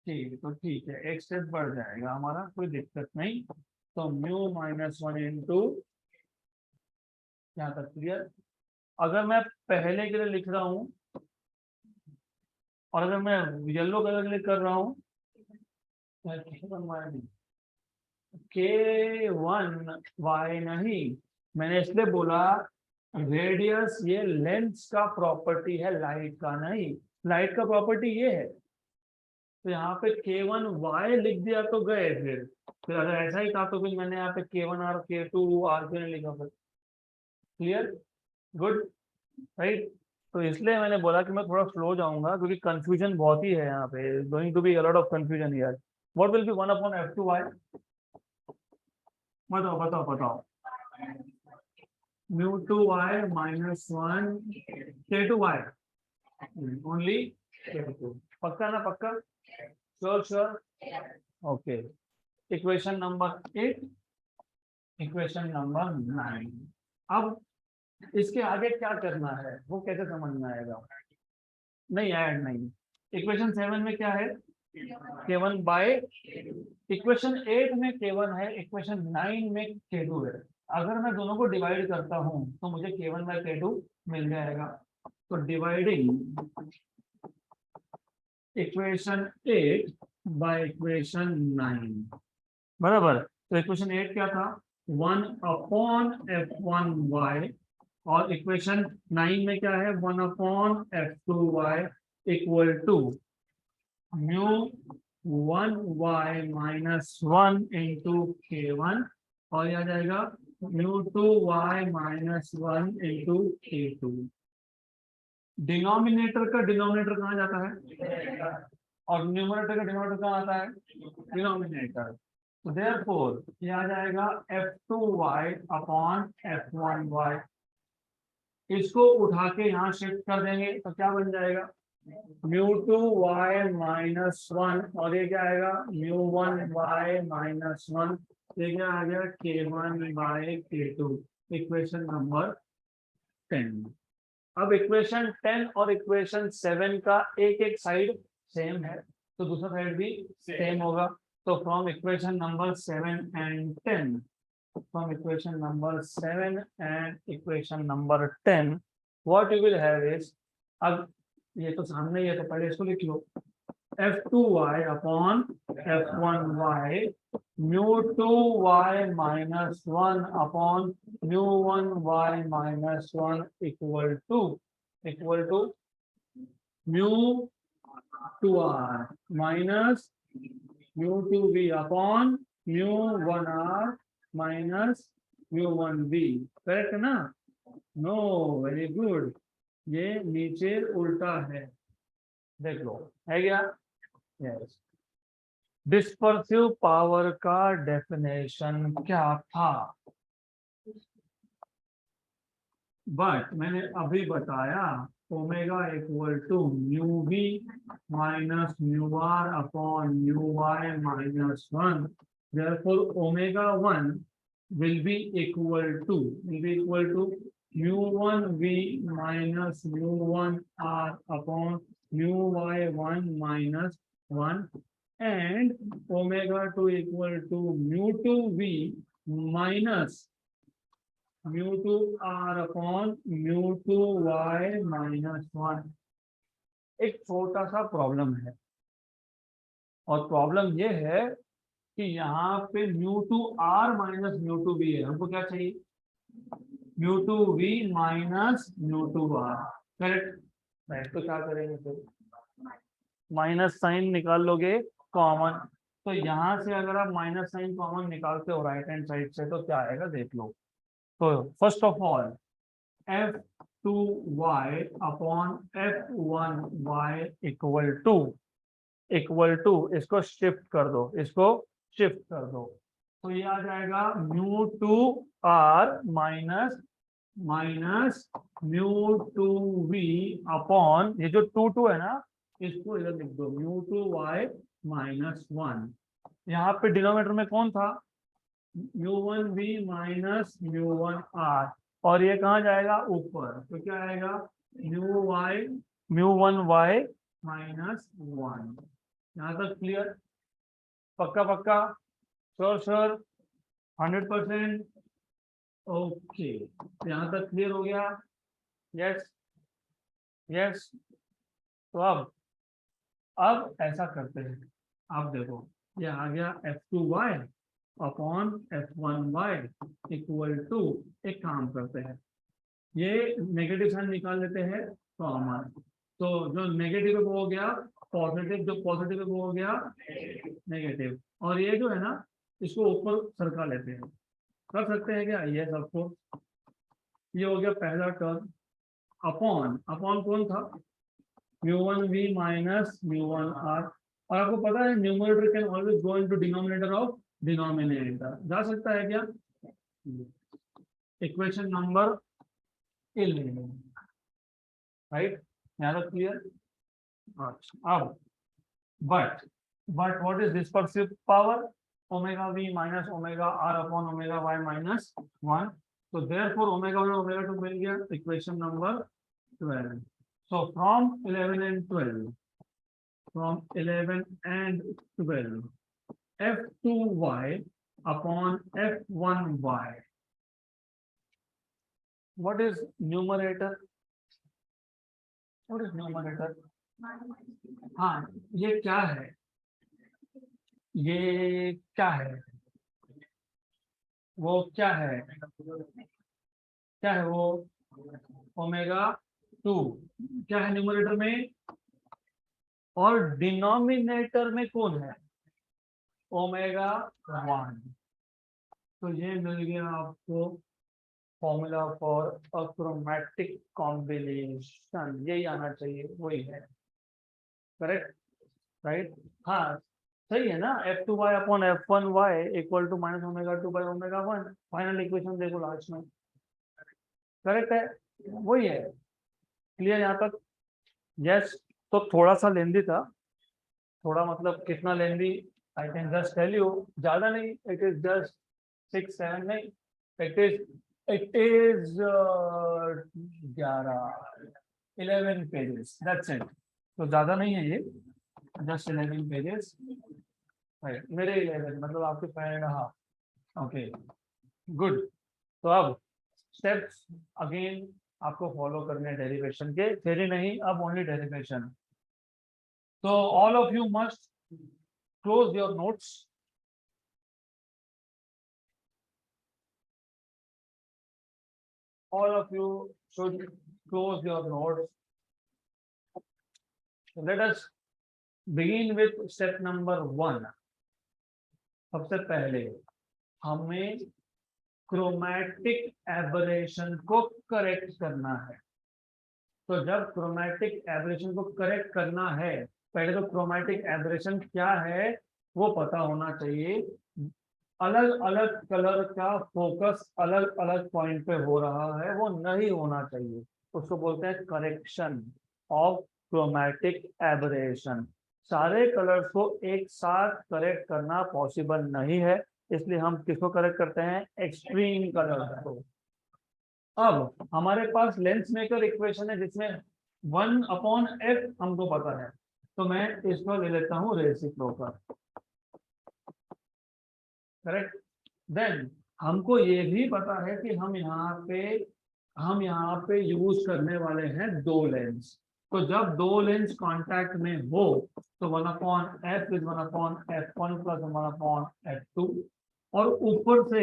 ठीक, तो ठीक है, एक स्टेप बढ़ जाएगा हमारा, कोई दिक्कत नहीं। तो म्यू माइनस 1 इंटू, यहाँ तक क्लियर? अगर मैं पहले के लिए लिख रहा हूँ और अगर मैं येलो कलर के लिए कर रहा हूँ, के 1 वाई नहीं, मैंने इसलिए बोला रेडियस ये लेंस का प्रॉपर्टी है, लाइट का नहीं। लाइट का प्रॉपर्टी ये है, तो यहाँ पे k1 वाई लिख दिया तो गए। फिर अगर ऐसा ही था तो फिर मैंने यहाँ पे k1 और k2 आर क्यों नहीं लिखा? फिर क्लियर, गुड, राइट। तो इसलिए मैंने बोला कि मैं थोड़ा स्लो जाऊंगा, क्योंकि कंफ्यूजन बहुत ही है यहाँ पे, going to be a lot of confusion here. What will be 1/f2y? बताओ बताओ बताओ। Mu 2y minus 1 k2y only k2। पक्का ना? पक्का, sure sure, okay. Equation number 8, equation number 9। अब इसके आगे क्या करना है वो कैसे समझ में आएगा? नहीं, ऐड नहीं। इक्वेशन 7 में क्या है? k1 बाय, इक्वेशन 8 में k1 है, इक्वेशन 9 में k2 है। अगर मैं दोनों को डिवाइड करता हूं तो मुझे k1 बाय k2 मिल जाएगा। तो डिवाइडिंग इक्वेशन 8 बाय इक्वेशन 9, बराबर। तो इक्वेशन 8 क्या था? 1/f1y, और इक्वेशन 9 में क्या है? 1/f2y equal to mu 1y minus 1 into k1 और यह आ जाएगा μ2y minus 1 into k2। Denominator का डिनोमिनेटर कहाँ जाता है और न्यूमरेटर का डिनोमिनेटर कहाँ आता है, डिनोमिनेटर। तो देयरफॉर ये आ जाएगा f2y अपॉन f1y। इसको उठा के यहाँ शिफ्ट कर देंगे तो क्या बन जाएगा, μ2y माइनस 1 और ये क्या आएगा μ1y माइनस 1। ये क्या आ गया k1 bye k2, equation number 10। अब इक्वेशन 10 और इक्वेशन 7 का एक एक साइड सेम है तो दूसरा साइड भी सेम होगा। तो from equation number 7 and 10, from equation number 7 and equation number 10 what you will have is, अब ये तो सामने ही है तो पहले इसको लिख लो, f2y upon f1y μ2y minus 1 upon μ1y minus 1 equal to μ2r minus μ2v upon μ1r minus μ1v। Correct ना? No, very good. ये नीचे उल्टा है, देख लो है क्या? यस। डिस्पर्सिव पावर का डेफिनेशन क्या था? बट मैंने अभी बताया omega equal to mu V minus mu R upon mu Y minus 1। therefore omega 1 will be equal to mu1 v minus mu1 r upon mu y1 minus 1 and omega 2 equal to mu2 v minus mu2 r upon mu2 y minus 1। एक छोटा सा problem है और problem ये है कि यहाँ पे μ2r माइनस μ2v है, हमको क्या चाहिए μ2v माइनस μ2r। करेक्ट? तो क्या करेंगे फिर, माइनस साइन निकाल लोगे कॉमन। तो यहाँ से अगर आप माइनस साइन कॉमन निकालते हो राइट हैंड साइड से तो क्या आएगा देख लो। तो first of all f2y upon f1y equal to इसको शिफ्ट कर दो, तो ये आ जाएगा μ2r माइनस μ2v अपॉन ये जो 2 है ना इसको इधर लिख दो μ2y माइनस 1। यहाँ पे डिनोमिनेटर में कौन था, μ1v माइनस μ1r और ये कहाँ जाएगा ऊपर, तो क्या आएगा μ1y माइनस 1। यहाँ तक क्लियर? पक्का श्योर 100%? ओके, यहाँ तक क्लियर हो गया? यस। तो अब ऐसा करते हैं, आप देखो ये आ गया f2y upon f1y equal to, एक काम करते हैं ये नेगेटिव साइन निकाल लेते हैं कॉमन। तो जो नेगेटिव है वो हो गया पॉजिटिव, जो पॉजिटिव है वो हो गया नेगेटिव, और ये जो है ना इसको ऊपर सरका लेते हैं। कर सकते हैं क्या? ये सबको, ये हो गया पहला टर्म। अपॉन कौन था, μ1v माइनस μ1r। और आपको पता है numerator can always go into denominator of denominator, जा सकता है क्या? Equation number 11, right? यहाँ तक क्लियर? अब but what is dispersive power, omega v minus omega r upon omega y minus 1। तो देयरफॉर ओमेगा 1 ओमेगा 2 मिल गया, equation number 12। So from 11 and 12, f2y upon f1y. What is numerator? हाँ, ये क्या है? वो क्या है वो ओमेगा 2। क्या है न्यूमरेटर में? और डिनोमिनेटर में कौन है, ओमेगा 1। तो ये मिल गया आपको formula for a chromatic combination, यही आना चाहिए, वही है, करेक्ट, राइट। हाँ सही है ना, F2y upon F1y equal to minus omega 2 by omega 1, final equation देखो लास्ट में, करेक्ट है, वही है। क्लियर यहाँ तक? यस। तो थोड़ा सा लेंदी था, थोड़ा मतलब कितना लेंदी, I can just tell you, ज्यादा नहीं, इट इज जस्ट 6-7 नहीं, it is 11 pages, that's it. तो ज्यादा नहीं है ये, जस्ट 11 पेजेस, राइट, मेरे 11 मतलब आपके 5.5, ओके, गुड। तो अब स्टेप्स अगेन आपको फॉलो करने डेरिवेशन के, थ्योरी नहीं, अब ओनली डेरिवेशन। तो all of you must close your notes, all of you should close your notes. Let us begin with step number 1. सबसे पहले हमें क्रोमैटिक एबरेशन को करेक्ट करना है। तो जब क्रोमैटिक एबरेशन को करेक्ट करना है, पहले तो क्रोमैटिक एबरेशन क्या है वो पता होना चाहिए। अलग अलग कलर का फोकस अलग अलग पॉइंट पे हो रहा है, वो नहीं होना चाहिए, उसको बोलते हैं करेक्शन ऑफ क्रोमैटिक एबरेशन। सारे कलर्स को एक साथ करेक्ट करना पॉसिबल नहीं है, इसलिए हम किसको करेक्ट करते हैं, एक्सट्रीम कलर्स को। अब हमारे पास लेंस मेकर इक्वेशन है जिसमें 1/f हमको पता है, तो मैं इसको ले लेता हूँ रेसिप्रोकल, करेक्ट। देन हमको ये भी पता है कि हम यहाँ पे यूज करने वाले हैं 2 लेंस। तो जब 2 लेंस कांटेक्ट में हो तो 1/f is 1/f1 plus 1/f2। और ऊपर से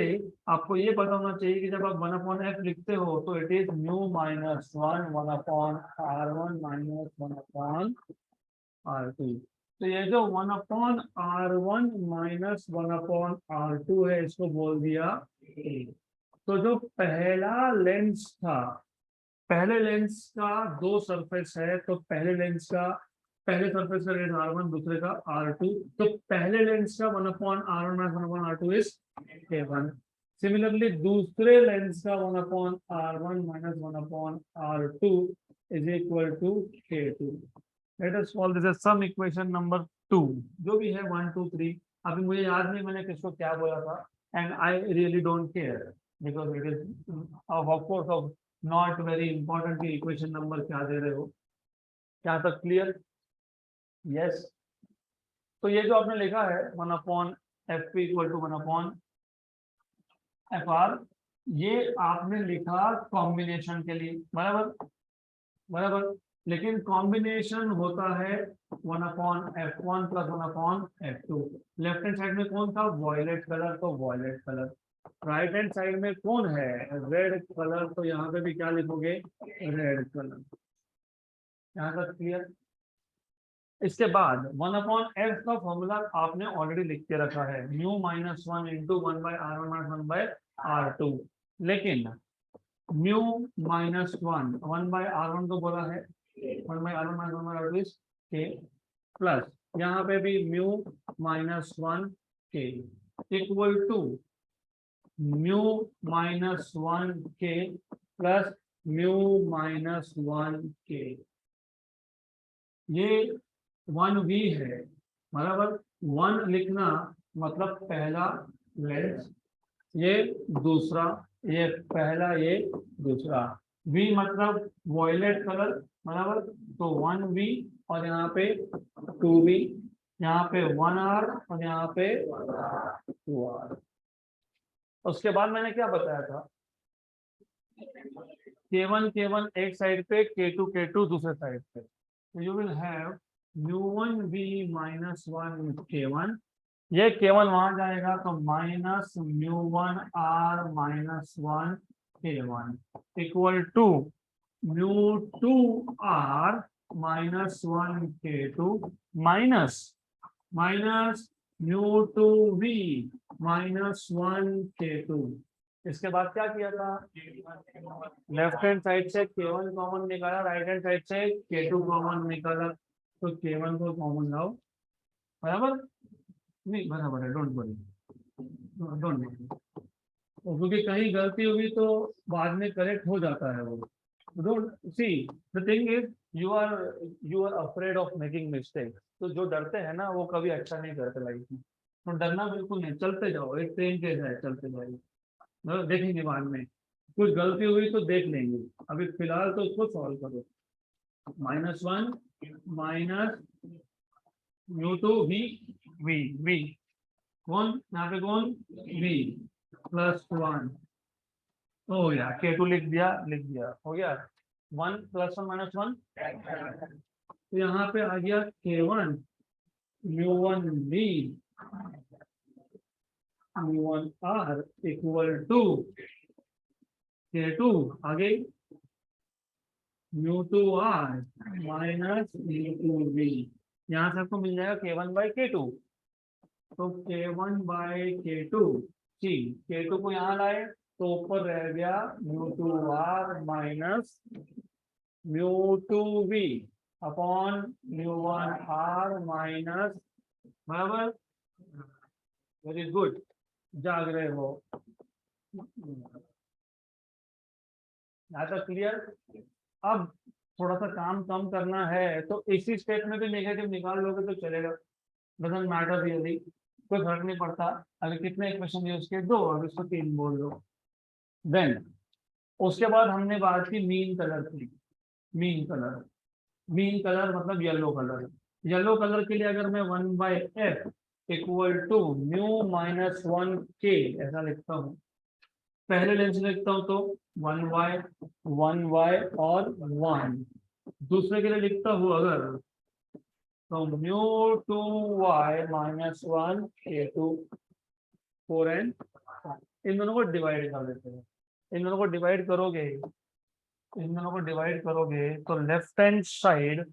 आपको ये पता होना चाहिए कि जब आप 1/f लिखते हो तो it is mu minus 1/r1 minus 1/r2। तो ये जो 1/r1 माइनस 1/r2 है, इसको बोल दिया A। तो जो पहला लेंस था, पहले लेंस का 2 सरफेस है, तो पहले सरफेस का रेट r1, दूसरे का r2, तो पहले लेंस का 1/r1 minus 1/r2 is k1। Similarly दूसरे लेंस का 1/r1 minus 1/r2 is equal to k2। Let us call this as some equation number 2, जो भी है 1 2 3। अभी मुझे याद नहीं मैंने किसको क्या बोला था, and I really don't care because it is of course of not very important कि इक्वेशन नंबर क्या दे रहे हो। यहाँ तक क्लियर? यस। तो ये जो आपने लिखा है 1/f इक्वल टू 1/fr, ये आपने लिखा कॉम्बिनेशन के लिए, बराबर बराबर। लेकिन कॉम्बिनेशन होता है 1/f1 plus 1/f2। Left hand side में कौन था, वॉयलेट कलर, तो violet colour. Right hand side में कौन है, रेड कलर, तो यहाँ पे भी क्या लिखोगे, रेड कलर। यहाँ तक क्लियर? इसके बाद 1/f का फॉर्मूला आपने ऑलरेडी लिख के रखा है, mu minus 1 into 1/r1 minus 1/r2। लेकिन म्यू माइनस 1/r1 को बोला है 1/r1 माइनस 1/r2 इज के, प्लस यहाँ पे भी म्यू माइनस 1 के इक्वल टू म्यू माइनस 1 के प्लस म्यू माइनस 1 के। ये 1v है, बराबर। 1 लिखना मतलब पहला लेंस, ये दूसरा, ये पहला, ये दूसरा। v मतलब वॉयलेट कलर, बराबर। तो 1v और यहाँ पे 2v, यहाँ पे 1r और यहाँ पे 2r। उसके बाद मैंने क्या बताया था, k1 एक साइड पे, k2 दूसरे साइड पे। तो you will have u1v minus 1 k1, ये केवल वहां जाएगा तो minus μ1r minus 1 k1 equal to μ2r -1 K2 minus μ2v -1 K2। इसके बाद क्या किया था, लेफ्ट हैंड साइड से K1 कॉमन निकाला, राइट हैंड साइड से K2 कॉमन निकाला, तो K1 को कॉमन लाओ, बराबर नहीं, बराबर है, डोंट वरी, डोंट वरी, क्योंकि कहीं गलती होगी तो बाद में करेक्ट हो जाता है वो। Don't see, the thing is you are afraid of making mistake, तो जो डरते हैं ना वो कभी अच्छा नहीं करते लाइफ में, तो डरना बिल्कुल नहीं, चलते जाओ, एक ट्रेन के है, चलते जाइए, मतलब देखेंगे बाद में कुछ गलती हुई तो देख लेंगे, अभी फिलहाल तो उसको सॉल्व करो। -1 माइनस μ2v कौन यहाँ पे, कौन v +1, हो गया, K2 लिख दिया, हो गया, 1 +1 -1, तो यहाँ पे आ गया K1 μ1v μ1r equal to K2 आगे μ2r -μ2v, यहाँ से आपको मिल जाएगा K1/K2, तो K1/K2 जी, K2 को यहाँ लाए तो ऊपर रह गया μ2r -μ2v upon μ1r minus, बराबर, वेरी गुड, जाग रहे हो, यहाँ तक क्लियर। अब थोड़ा सा काम कम करना है तो इसी स्टेप में भी नेगेटिव निकाल लोगे तो चलेगा, डजंट मैटर रियली, कोई फर्क नहीं पड़ता, अगर कितने इक्वेशन यूज किए, 2, और उसको 3 बोल दो। देन उसके बाद हमने बात की मीन कलर की, मीन कलर मतलब येलो कलर, येलो कलर के लिए अगर मैं 1/f इक्वल टू μ-1k ऐसा लिखता हूँ, पहले लेंस लिखता हूँ तो 1y और 1, दूसरे के लिए लिखता हूँ अगर तो μ2y -1 K2 4n, इन दोनों को डिवाइड कर देते हैं, इन दोनों को डिवाइड करोगे तो left hand side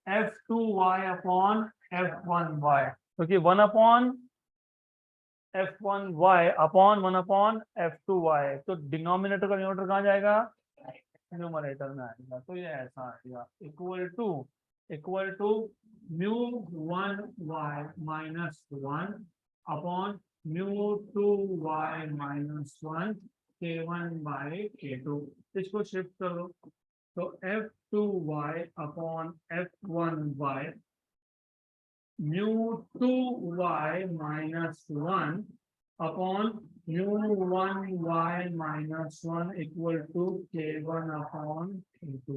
f2y upon f1y, क्योंकि 1/f1y अपॉन 1/f2y, तो डिनोमिनेटर का न्यूमरेटर कहाँ जाएगा, न्यूमरेटर में आएगा, तो ये ऐसा आएगा equal to μ1y -1 upon μ2y -1 K1/K2, इसको शिफ्ट करो तो f2y upon f1y μ2y -1 upon μ1y -1 equal to K1/K2।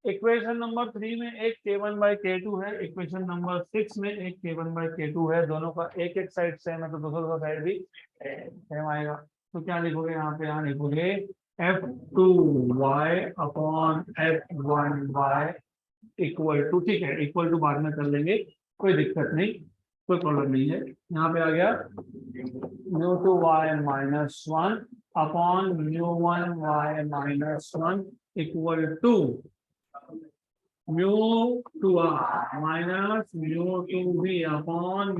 Equation number 3 में एक K1/K2 है, इक्वेशन नंबर 6 में एक K1/K2 है, दोनों का एक साइड सेम है तो दूसरा का साइड भी सेम आएगा, तो क्या लिखोगे यहाँ पे, यहाँ लिखोगे f2y upon f1y equal to, ठीक है, इक्वल टू बाद में कर लेंगे, कोई दिक्कत नहीं, कोई प्रॉब्लम नहीं है, यहाँ पे आ गया μ2y -1 upon μ1y -1 equal to μ2r minus μ2v upon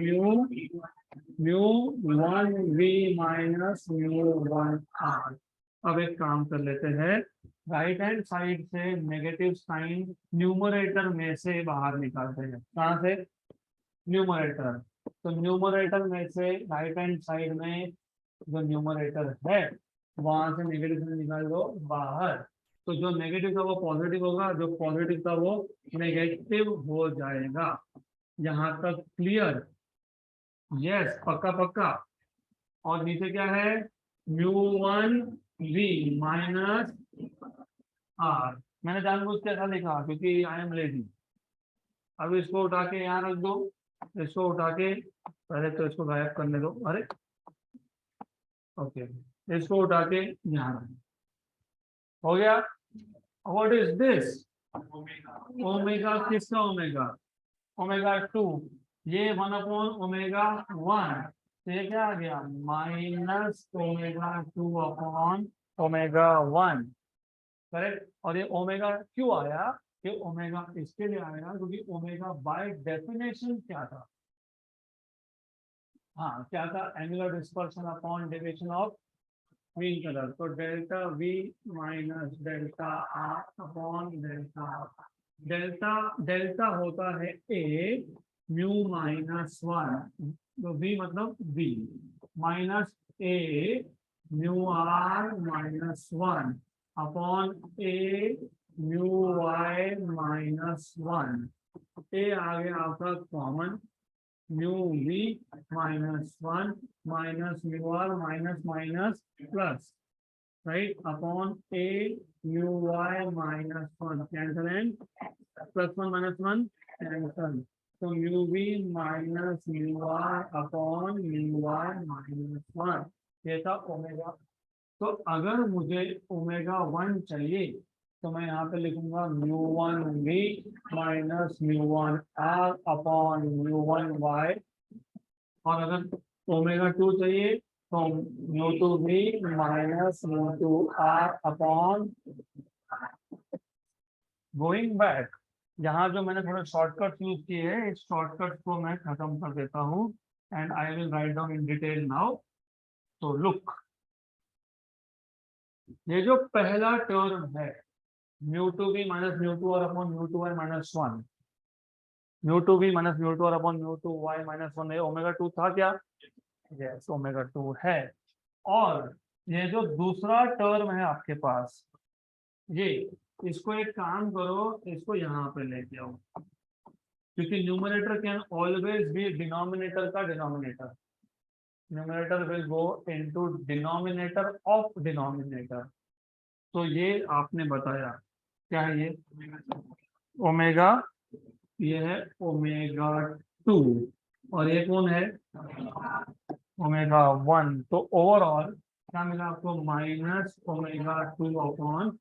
μ1v minus μ1r। अब एक काम कर लेते हैं, राइट हैंड साइड से नेगेटिव साइन न्यूमरेटर में से बाहर निकालते हैं, कहाँ से, न्यूमरेटर, तो न्यूमरेटर में से राइट हैंड साइड में जो न्यूमरेटर है वहां से नेगेटिव साइन निकाल दो बाहर, तो जो नेगेटिव था वो पॉजिटिव होगा, जो पॉजिटिव था वो नेगेटिव हो जाएगा, यहाँ तक क्लियर, यस, पक्का पक्का। और नीचे क्या है, μ1v माइनस r, मैंने जानबूझ के ऐसा लिखा क्योंकि आई एम लेजी। अब इसको उठा के यहाँ रख दो, इसको उठा के पहले तो इसको गायब करने दो, अरे ओके, इसको उठा के यहाँ रख दो, हो गया। व्हाट इज दिस, ओमेगा, किसका ओमेगा, ओमेगा 2, ये 1/ω1, तो ये क्या आ गया -ω2 अपॉन ω1, करेक्ट। और ये ओमेगा क्यों आया, कि ओमेगा इसके लिए आएगा क्योंकि ओमेगा बाय डेफिनेशन क्या था, हाँ क्या था, angular dispersion upon deviation of mean colour. तो delta V minus delta R upon delta R. Delta delta होता है ए म्यू माइनस वन, तो वी मतलब V minus A mu R minus one upon A mu Y minus one. A आ गया आपका common, mu V minus one minus mu R minus minus plus, right, upon A mu Y minus one, cancel and plus one minus one cancel, तो mu V minus mu R upon mu Y minus one, ये था omega. तो अगर मुझे omega one चाहिए तो मैं यहाँ पे लिखूंगा mu one V minus mu one R upon mu one Y, और अगर ओमेगा टू चाहिए तो mu two V minus mu two R upon. Going back, यहाँ जो मैंने थोड़े शॉर्टकट यूज किए हैं, इस शॉर्टकट को मैं खत्म कर देता हूँ and I will write down in detail now. तो लुक, ये जो पहला टर्म है mu two V minus mu two और upon mu two Y minus one, mu two V minus mu two और upon mu two Y minus one, ये omega two था क्या? यस, ओमेगा टू है। और ये जो दूसरा टर्म है आपके पास, ये इसको एक काम करो, इसको यहाँ पे लेके आओ, क्योंकि numerator can always be denominator का denominator, numerator will go into denominator of denominator. तो ये आपने बताया क्या है, ये ओमेगा, ये है ओमेगा टू, और ये कौन है, ओमेगा वन। तो ओवरऑल क्या मिला आपको, माइनस ओमेगा टू अपॉन।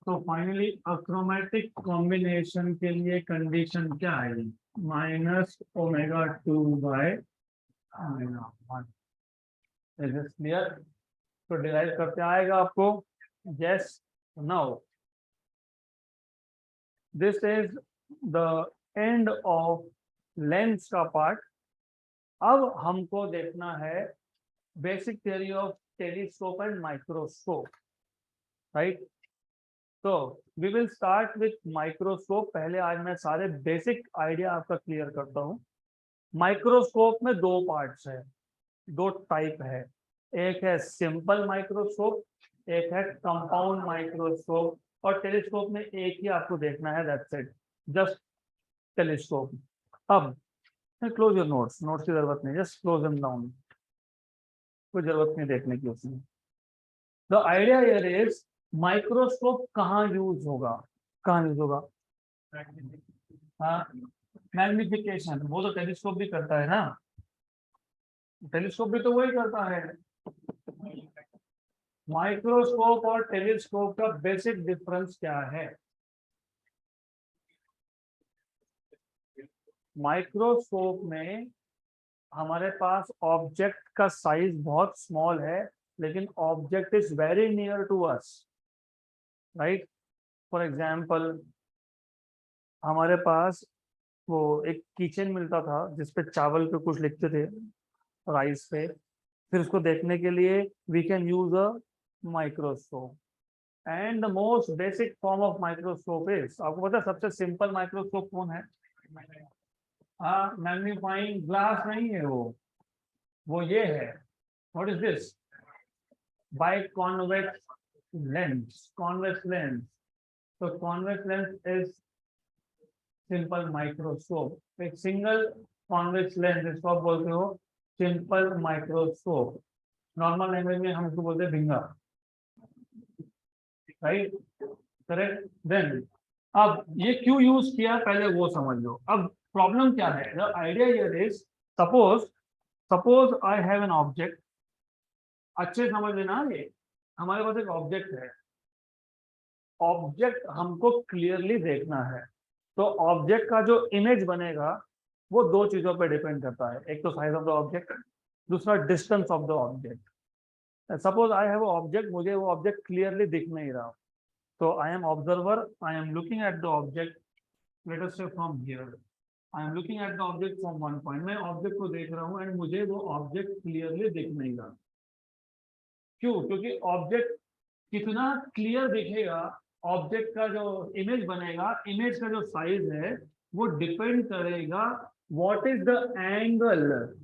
तो फाइनली अक्रोमेटिक कॉम्बिनेशन के लिए कंडीशन क्या है, minus omega two by omega one. Is this clear? तो डिराइव करते आएगा आपको, yes. Now this is the end of lens का पार्ट। अब हमको देखना है basic theory of telescope and microscope, right. तो we will start with microscope. पहले आज मैं सारे बेसिक आइडिया आपका क्लियर करता हूँ। माइक्रोस्कोप में दो पार्ट्स है, दो टाइप है, एक है सिंपल माइक्रोस्कोप, एक है कंपाउंड माइक्रोस्कोप, और टेलीस्कोप में एक ही आपको देखना है, दैट्स इट, जस्ट टेलीस्कोप। अब क्लोज योर नोट्स, नोट्स की जरूरत नहीं, जस्ट क्लोज देम डाउन, कोई जरूरत नहीं देखने की उसमें। The idea here is microscope कहाँ यूज होगा, कहाँ यूज होगा, हाँ, मैग्निफिकेशन, वो तो टेलीस्कोप भी करता है ना, टेलीस्कोप भी तो वही करता है। माइक्रोस्कोप और टेलीस्कोप का बेसिक डिफरेंस क्या है? माइक्रोस्कोप में हमारे पास ऑब्जेक्ट का साइज बहुत स्मॉल है, लेकिन object is very near to us, right. For example, हमारे पास वो एक किचन मिलता था जिसपे चावल पे कुछ लिखते थे, राइस पे, फिर उसको देखने के लिए we can use a microscope. And the most basic form of microscope is, आपको पता है सबसे सिंपल माइक्रोस्कोप कौन है? हाँ, मैग्नीफाइंग ग्लास नहीं है वो ये है, what is this, biconvex lens, convex lens. तो convex lens is simple microscope. एक सिंगल कॉन्वेक्स लेंस, इसको आप बोलते हो सिंपल माइक्रोस्कोप। नॉर्मल लैंग्वेज में हम इसको बोलते हैं भिंगा, राइट, करेक्ट। देन अब ये क्यों यूज किया पहले वो समझ लो। अब प्रॉब्लम क्या है, the idea here is, suppose I have an object, अच्छे समझ लेना, ये हमारे पास एक ऑब्जेक्ट है, ऑब्जेक्ट हमको क्लियरली देखना है, तो ऑब्जेक्ट का जो इमेज बनेगा वो दो चीजों पे डिपेंड करता है, एक तो साइज ऑफ द ऑब्जेक्ट, दूसरा distance of the object. Suppose I have object, मुझे वो ऑब्जेक्ट क्लियरली दिख नहीं रहा, तो I am observer, I am looking at the object, let us say from here, I am looking at the object from one point, मैं object को देख रहा हूँ एंड मुझे वो ऑब्जेक्ट क्लियरली दिख नहीं रहा। क्यों? क्योंकि ऑब्जेक्ट कितना क्लियर दिखेगा, ऑब्जेक्ट का जो इमेज बनेगा, इमेज का जो साइज है वो डिपेंड करेगा what is the angle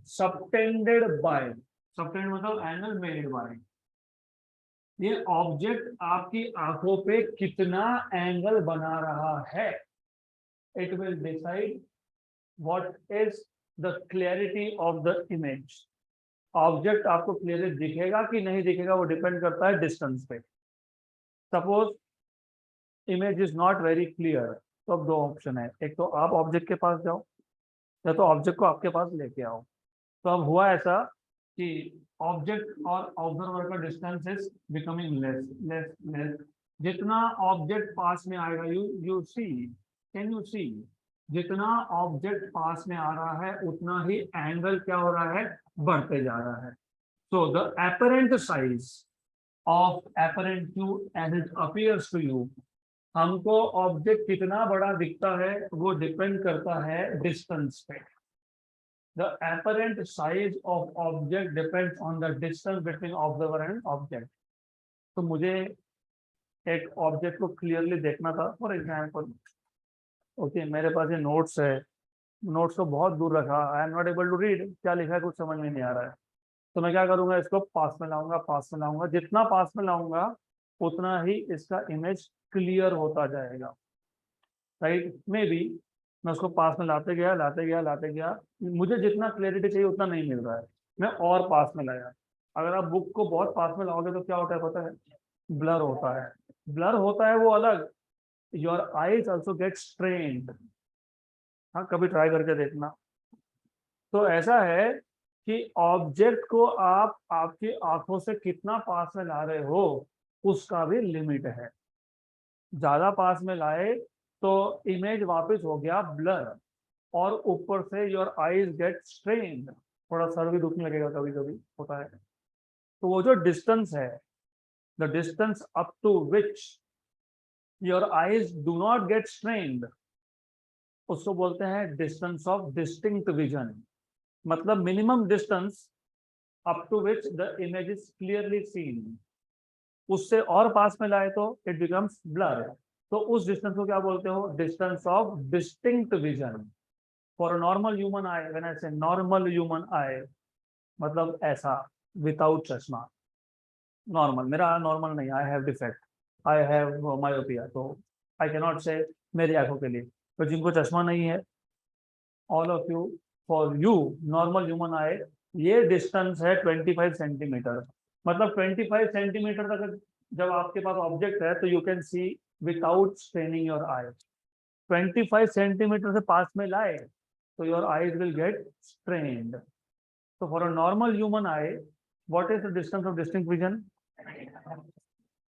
subtended bye, subtend मतलब एंगल मेड बाय, ये ऑब्जेक्ट आपकी आंखों पे कितना एंगल बना रहा है, it will decide what is the clarity of the image. Object आपको क्लियरली दिखेगा कि नहीं दिखेगा वो डिपेंड करता है डिस्टेंस पे। Suppose image is not very clear, तो अब दो ऑप्शन है, एक तो आप ऑब्जेक्ट के पास जाओ या तो ऑब्जेक्ट को आपके पास लेके आओ। तो अब हुआ ऐसा कि ऑब्जेक्ट और ऑब्जर्वर का distance is becoming less less less, जितना ऑब्जेक्ट पास में आएगा, you see, can you see, जितना ऑब्जेक्ट पास में आ रहा है उतना ही एंगल क्या हो रहा है, बढ़ते जा रहा है। So the apparent size of apparent to as it appears to you, हमको ऑब्जेक्ट कितना बड़ा दिखता है वो डिपेंड करता है डिस्टेंस पे। The apparent size of object depends on the distance between observer and object। तो मुझे एक ऑब्जेक्ट को क्लियरली देखना था, फॉर एग्जाम्पल ओके मेरे पास ये नोट्स है, नोट्स को बहुत दूर रखा, I am not able to read, क्या लिखा है कुछ समझ में नहीं आ रहा है, तो मैं क्या करूंगा, इसको पास में लाऊंगा, पास में लाऊंगा, जितना पास में लाऊंगा उतना ही इसका इमेज क्लियर होता जाएगा, राइट। मे बी मैं उसको पास में लाते गया लाते गया लाते गया, मुझे जितना क्लैरिटी चाहिए उतना नहीं मिल रहा है, मैं और पास में लाया। अगर आप बुक को बहुत पास में लाओगे तो क्या होता है पता है, ब्लर होता है। ब्लर होता है वो अलग, your eyes also get strained. हाँ कभी ट्राई करके देखना। तो ऐसा है कि ऑब्जेक्ट को आप आपकी आंखों से कितना पास में ला रहे हो उसका भी लिमिट है। ज्यादा पास में लाए तो इमेज वापस हो गया ब्लर, और ऊपर से योर आईज गेट स्ट्रेन्ड, थोड़ा सर भी दुखने लगेगा, कभी कभी होता है। तो वो जो डिस्टेंस है, the distance up to which your eyes do not get strained, उसको बोलते हैं डिस्टेंस ऑफ डिस्टिंक्ट विजन, मतलब minimum distance up to which the image is clearly seen. उससे और पास में लाए तो इट बिकम्स ब्लर, तो उस डिस्टेंस को क्या बोलते हो, distance of distinct vision. For a normal human I, when I से नॉर्मल ह्यूमन आई, मतलब ऐसा विदाउट चश्मा, नॉर्मल, मेरा नॉर्मल नहीं, I have defect, I have myopia, तो आई कैन नॉट से मेरी आंखों के लिए। तो जिनको चश्मा नहीं है, all of you, for you normal human आई, ये डिस्टेंस है 25 सेंटीमीटर, मतलब 25 सेंटीमीटर तक जब आपके पास ऑब्जेक्ट है तो you can see without straining your eye. 25 centimetre से पास में लाए तो your eyes will get strained. तो for a normal human eye, what is the distance of distinct vision.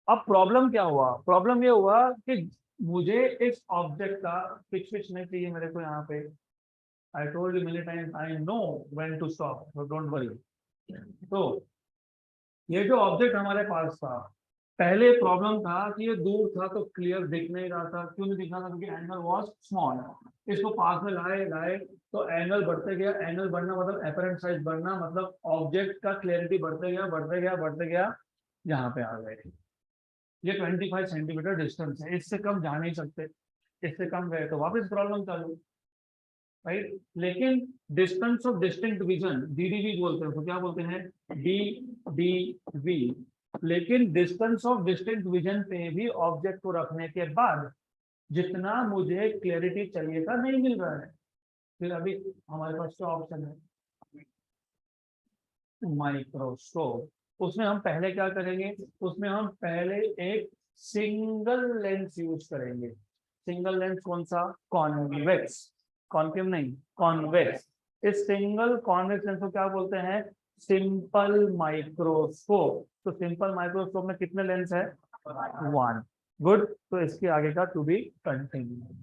अब प्रॉब्लम क्या हुआ, प्रॉब्लम ये हुआ कि मुझे इस ऑब्जेक्ट का पिच नहीं चाहिए मेरे को यहाँ पे। I told you many times, I know when to stop, so don't worry। तो ये जो ऑब्जेक्ट हमारे पास था, पहले प्रॉब्लम था कि ये दूर था तो क्लियर दिख नहीं रहा था। क्यों नहीं दिख रहा था, क्योंकि एंगल वाज स्मॉल। इसको पास में लाए लाए तो एंगल बढ़ते गया, एंगल बढ़ना मतलब एपरेंट साइज बढ़ना, मतलब ऑब्जेक्ट का क्लैरिटी बढ़ते गया बढ़ते गया बढ़ते गया, यहाँ पे आ गए। ये 25 सेंटीमीटर डिस्टेंस है, इससे कम जा नहीं सकते, इससे कम गए तो वापस प्रॉब्लम चालू, राइट। लेकिन डिस्टेंस ऑफ डिस्टिंक्ट विजन, डीडीवी बोलते हैं, तो क्या बोलते हैं, डीडीवी। लेकिन डिस्टेंस ऑफ डिस्टिंक्ट विजन पे भी ऑब्जेक्ट को रखने के बाद जितना मुझे क्लैरिटी चाहिए था नहीं मिल रहा है। फिर अभी हमारे पास क्या ऑप्शन है, माइक्रोस्कोप। उसमें हम पहले क्या करेंगे, उसमें हम पहले एक सिंगल लेंस यूज करेंगे। सिंगल लेंस कौन सा, कॉन्वेक्स, कॉन्केव नहीं, कॉन्वेक्स। इस सिंगल कॉन्वेक्स लेंस को क्या बोलते हैं, सिंपल माइक्रोस्कोप। तो सिंपल माइक्रोस्कोप में कितने लेंस है, 1। गुड, तो इसके आगे का टू बी कंटिन्यू।